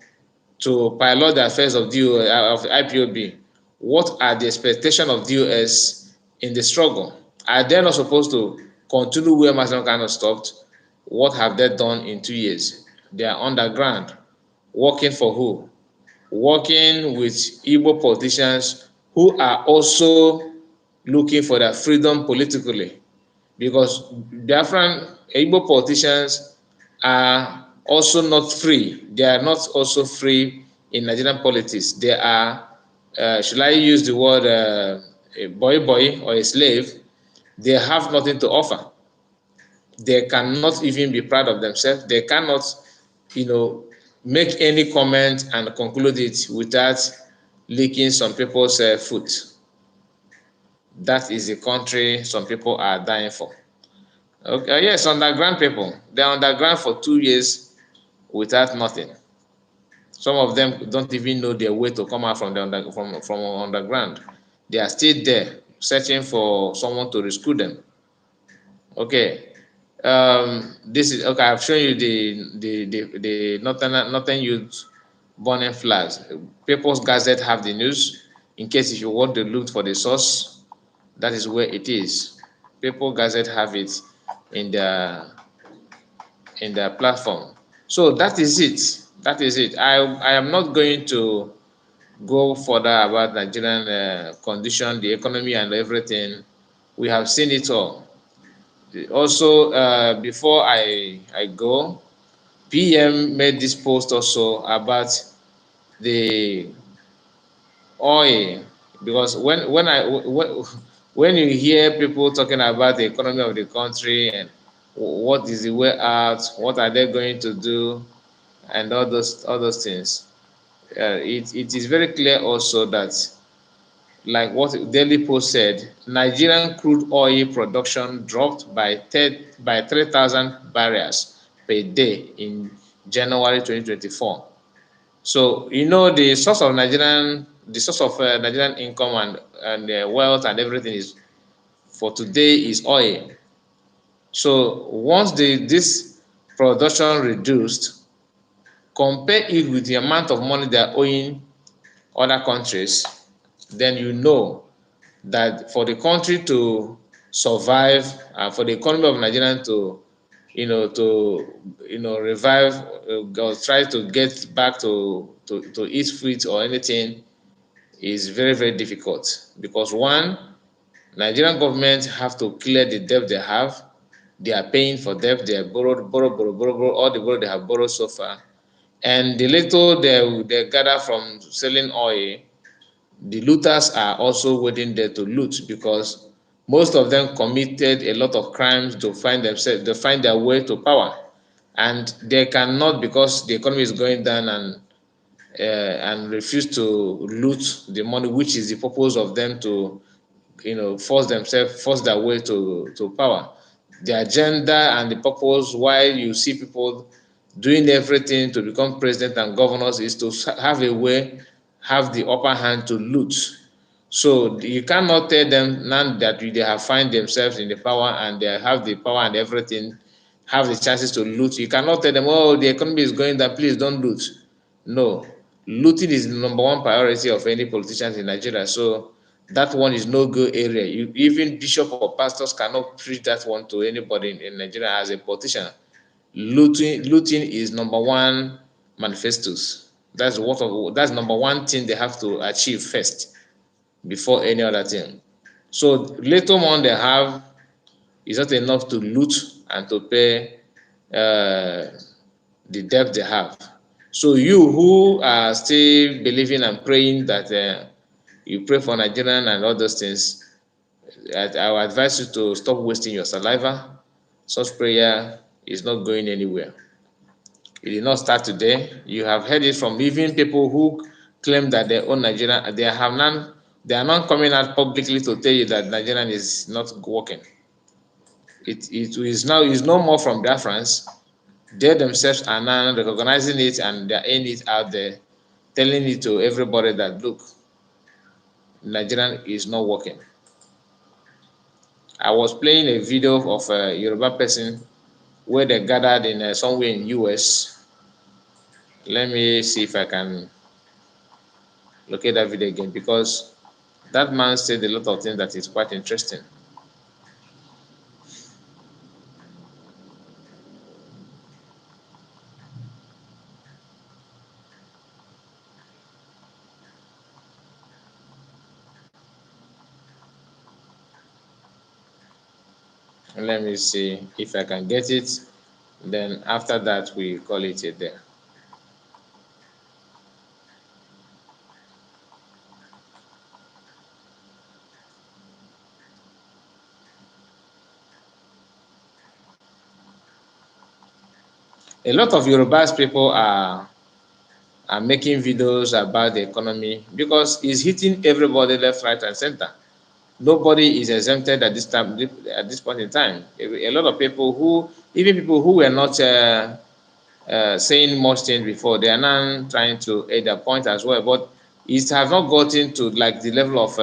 to pilot the affairs of IPOB? What are the expectations of DOS in the struggle? Are they not supposed to continue where Mazi Khan stopped? What have they done in 2 years? They are underground. Working for who? Working with Igbo politicians who are also looking for their freedom politically, because Biafran Igbo politicians are also not free. They are not also free in Nigerian politics. They are, should I use the word a boy or a slave? They have nothing to offer. They cannot even be proud of themselves. They cannot, make any comment and conclude it without licking some people's foot. That is the country some people are dying for. Okay, yes, underground people. They're underground for 2 years without nothing. Some of them don't even know their way to come out from from underground. They are still there searching for someone to rescue them. Okay. This is okay. I've shown you the Northern Youth burning flags. People's Gazette have the news. In case if you want to look for the source, that is where it is. People Gazette have it in their platform. So that is it. That is it. I am not going to go further about Nigerian condition, the economy, and everything. We have seen it all. Also, before I go, PM made this post also about the oil, because when you hear people talking about the economy of the country and what is the way out, what are they going to do, and all those things, it is very clear also that, like what Daily Post said, Nigerian crude oil production dropped by 3,000 barrels per day in January 2024. So the source of Nigerian income and wealth and everything is for today is oil. So once this production reduced, compare it with the amount of money they are owing other countries, then you know that for the country to survive and for the economy of Nigeria to revive, or try to get back to eat fruit or anything, is very, very difficult, because one, Nigerian government have to clear the debt they have. They are paying for debt. They have borrowed all the borrow they have borrowed so far, and the little they gather from selling oil, the looters are also waiting there to loot, because most of them committed a lot of crimes to find their way to power, and they cannot, because the economy is going down, and refuse to loot the money, which is the purpose of them to force their way to power. The agenda and the purpose why you see people doing everything to become president and governors is to have a way, have the upper hand to loot. So you cannot tell them now that they have find themselves in the power and they have the power and everything, have the chances to loot. You cannot tell them, oh, the economy is going down, please don't loot. No, looting is the number one priority of any politicians in Nigeria. So that one is no go area. Even bishop or pastors cannot preach that one to anybody in Nigeria as a politician. Looting is number one manifestos. That's number one thing they have to achieve first before any other thing. So later on they have is not enough to loot and to pay the debt they have. So you who are still believing and praying that you pray for Nigerian and all those things, I would advise you to stop wasting your saliva. Such prayer is not going anywhere. It did not start today. You have heard it from even people who claim that they own Nigeria. They are not coming out publicly to tell you that Nigerian is not working. It is no more from Biafrans. They themselves are now recognizing it and they're in it out there, telling it to everybody that look, Nigerian is not working. I was playing a video of a Yoruba person where they gathered in somewhere in US. Let me see if I can locate that video again because that man said a lot of things that is quite interesting. Let me see if I can get it. Then after that, we call it a day. A lot of Yorubas people are making videos about the economy because it's hitting everybody left, right, and center. Nobody is exempted at this time. At this point in time, a lot of people even people who were not saying much things before, they are now trying to aid their point as well. But it has not gotten to like the level of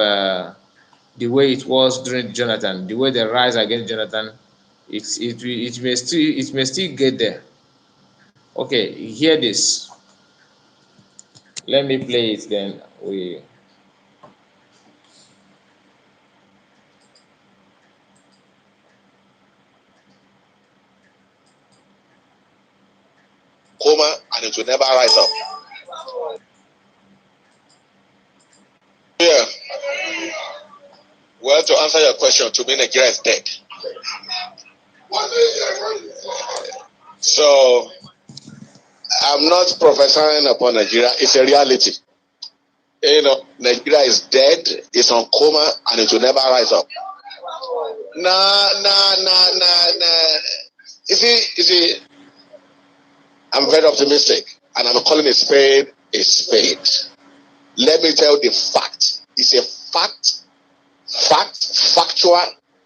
the way it was during Jonathan, the way they rise against Jonathan. It may still get there. Okay, hear this. Let me play it. Then we. Coma and it will never rise up. Yeah. Well, to answer your question, to me, Nigeria is dead. So, I'm not prophesying upon Nigeria. It's a reality. You know, Nigeria is dead. It's on coma, and it will never rise up. Nah. You see, I'm very optimistic, and I'm calling a spade a spade. Let me tell you the fact. It's a fact, factual,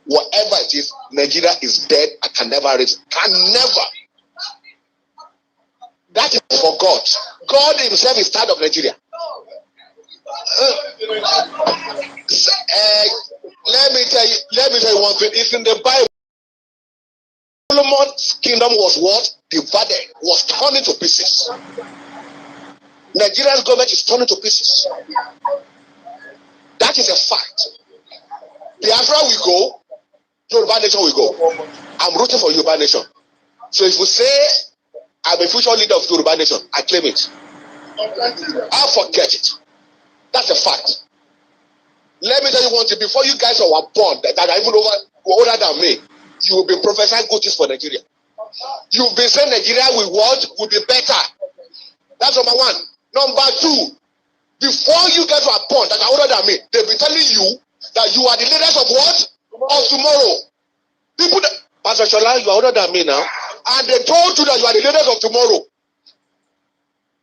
whatever it is. Nigeria is dead. I can never raise. Can never. That is for God. God Himself is tired of Nigeria. Let me tell you one thing. It's in the Bible. Solomon's kingdom was what? Divided, was torn into pieces. Nigeria's government is torn into pieces. That is a fact. Biafra will go, Yoruba nation will go. I'm rooting for Yoruba nation. So if you say I'm a future leader of Yoruba nation, I claim it. I'll forget it. That's a fact. Let me tell you one thing. Before you guys were born, that are even older than me, you will be prophesying good things for Nigeria. You've been saying Nigeria will be better. That's number one. Number two, before you guys were born, that are older than me, they've been telling you that you are the leaders of what? Of tomorrow. People that, Pastor Shola, you are older than me now, and they told you that you are the leaders of tomorrow.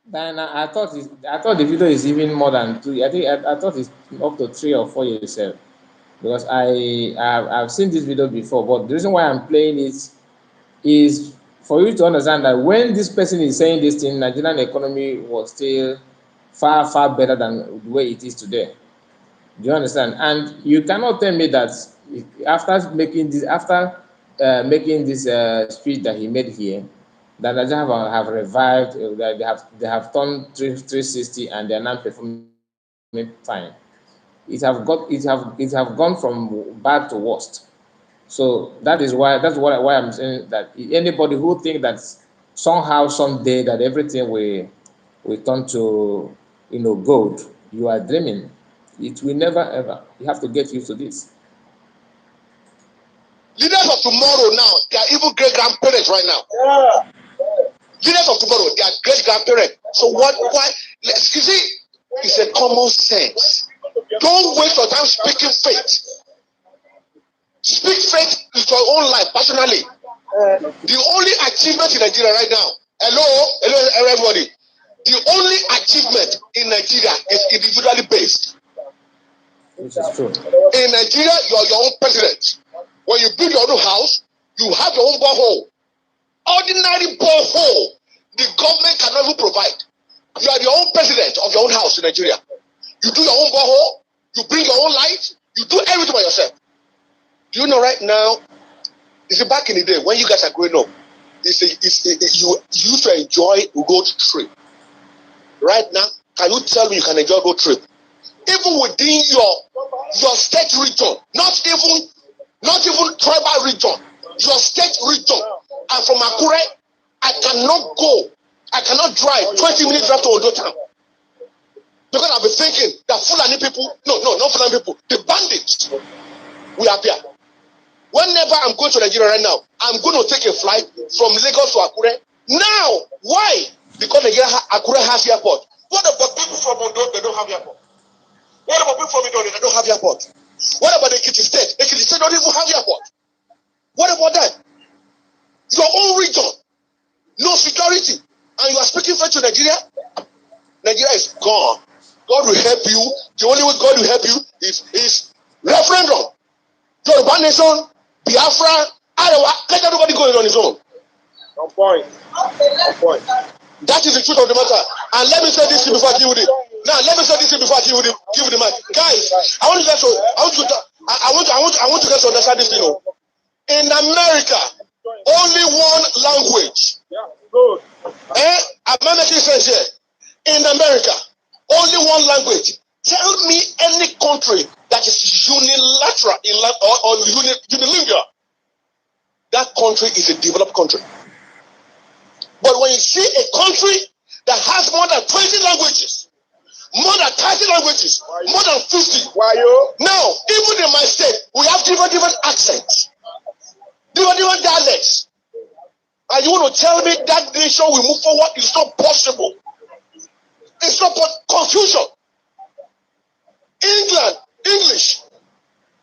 Then I thought the video is even more than 2. I thought it's up to 3 or 4 years because I've seen this video before. But the reason why I'm playing it is for you to understand that when this person is saying this thing, Nigerian economy was still far, far better than the way it is today. Do you understand? And you cannot tell me that after making this speech that he made here, that Nigeria have revived, that they have turned 360 and they are now performing fine. It have gone from bad to worst. So that's why I'm saying that anybody who think that somehow someday that everything will turn to gold, you are dreaming. It will never ever. You have to get used to this. Leaders of tomorrow now, they are even great grandparents right now. Yeah. Leaders of tomorrow, they are great grandparents. So why? You see, it's a common sense. Don't waste your time speaking faith. Speak faith with your own life personally. The only achievement in Nigeria right now, hello, everybody. The only achievement in Nigeria is individually based. Which is true. In Nigeria, you are your own president. When you build your own house, you have your own borehole. Ordinary borehole, the government cannot even provide. You are your own president of your own house in Nigeria. You do your own borehole, you bring your own light, you do everything by yourself. Do you know right now? You see, back in the day when you guys are growing up, you used to enjoy road trip. Right now, can you tell me you can enjoy road trip? Even within your state region, not even tribal region, your state region. And from Akure, I cannot drive 20 minutes drive to Ondo town. Because I've been thinking that Fulani people, not Fulani people, the bandits will appear. Whenever I'm going to Nigeria right now, I'm going to take a flight from Lagos to Akure. Now, why? Because Akure has airport. What about people from Ondo? They don't have airport. What about people from Idonia? They don't have airport. What about the Ekiti State? Ekiti State don't even have airport. What about that? Your own region, no security, and you are speaking French to Nigeria? Nigeria is gone. God will help you. The only way God will help you is referendum. Yoruba nation, Biafra, Iowa, let everybody go on his own. No point. No point. That is the truth of the matter. And let me say this before I give you the. Now let me say this before I give you the mic, guys. I want you guys to understand this thing. In America, only one language. Yeah, good. I'm not making sense here. In America, only one language. Tell me any country that is unilateral or unilingual. That country is a developed country. But when you see a country that has more than 20 languages, more than 30 languages, more than 50. Now, even in my state, we have different accents, different dialects. And you want to tell me that nation will move forward? It's not possible. It's not confusion. England, English.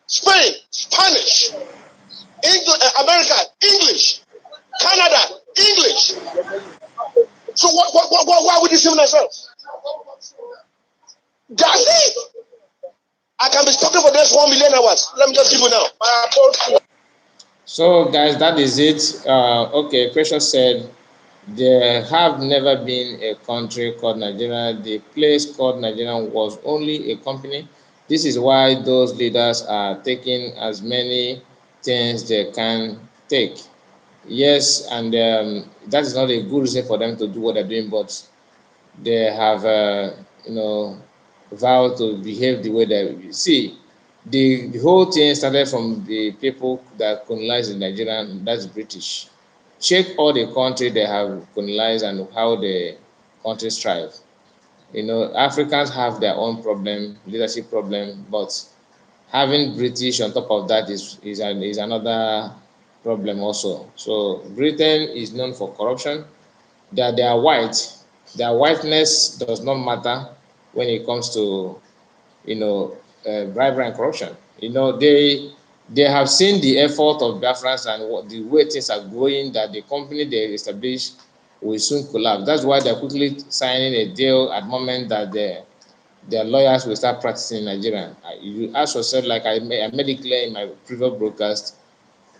Spain, Spanish. America, English. Canada, English. So why are we deceiving ourselves? That's it. I can be talking for the next 1 million hours. Let me just give you now. So, guys, that is it. Okay, Precious said there have never been a country called Nigeria. The place called Nigeria was only a company. This is why those leaders are taking as many things they can take. Yes, and that is not a good reason for them to do what they're doing, but they have, vowed to behave the way they see. The whole thing started from the people that colonized Nigeria, that's British. Check all the country they have colonized and how the countries thrive. Africans have their own problem, leadership problem, but having British on top of that is another problem also. So Britain is known for corruption. They are white. Their whiteness does not matter when it comes to bribery and corruption. They have seen the effort of Biafrans and the way things are going, that the company they established will soon collapse. That's why they're quickly signing a deal at the moment that their lawyers will start practicing in Nigeria. You ask yourself, like I made it clear in my previous broadcast,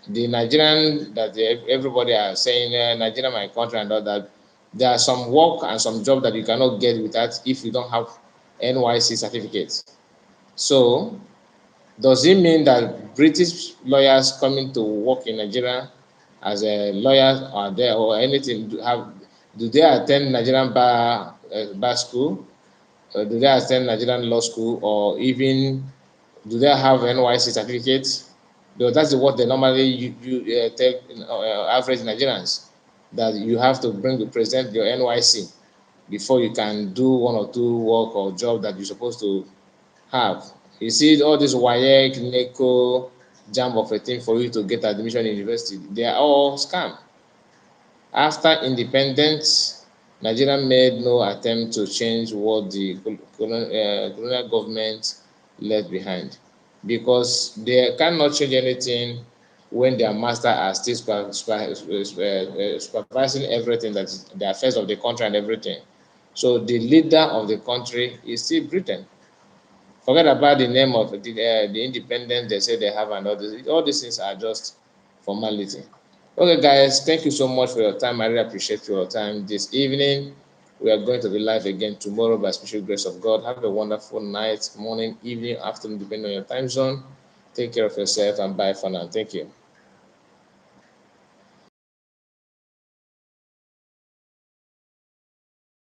the Nigerian that everybody are saying, Nigeria my country and all that, there are some work and some job that you cannot get without if you don't have NYC certificates. So does it mean that British lawyers coming to work in Nigeria as a lawyer are there or anything? Do they attend Nigerian bar school? Do they attend Nigerian law school, or even do they have NYC certificates? Because that's what they normally tell average Nigerians, that you have to present your NYC before you can do one or two work or job that you're supposed to have. You see all this WAEC, NECO, jam of a thing for you to get admission in university, they are all scam. After independence, Nigeria made no attempt to change what the colonial government left behind, because they cannot change anything when their master are still supervising everything, that is the affairs of the country and everything. So the leader of the country is still Britain. Forget about the name of the independence they say they have and all these things are just formality. Okay, guys, thank you so much for your time. I really appreciate your time this evening. We are going to be live again tomorrow by special grace of God. Have a wonderful night, morning, evening, afternoon, depending on your time zone. Take care of yourself and bye for now. Thank you.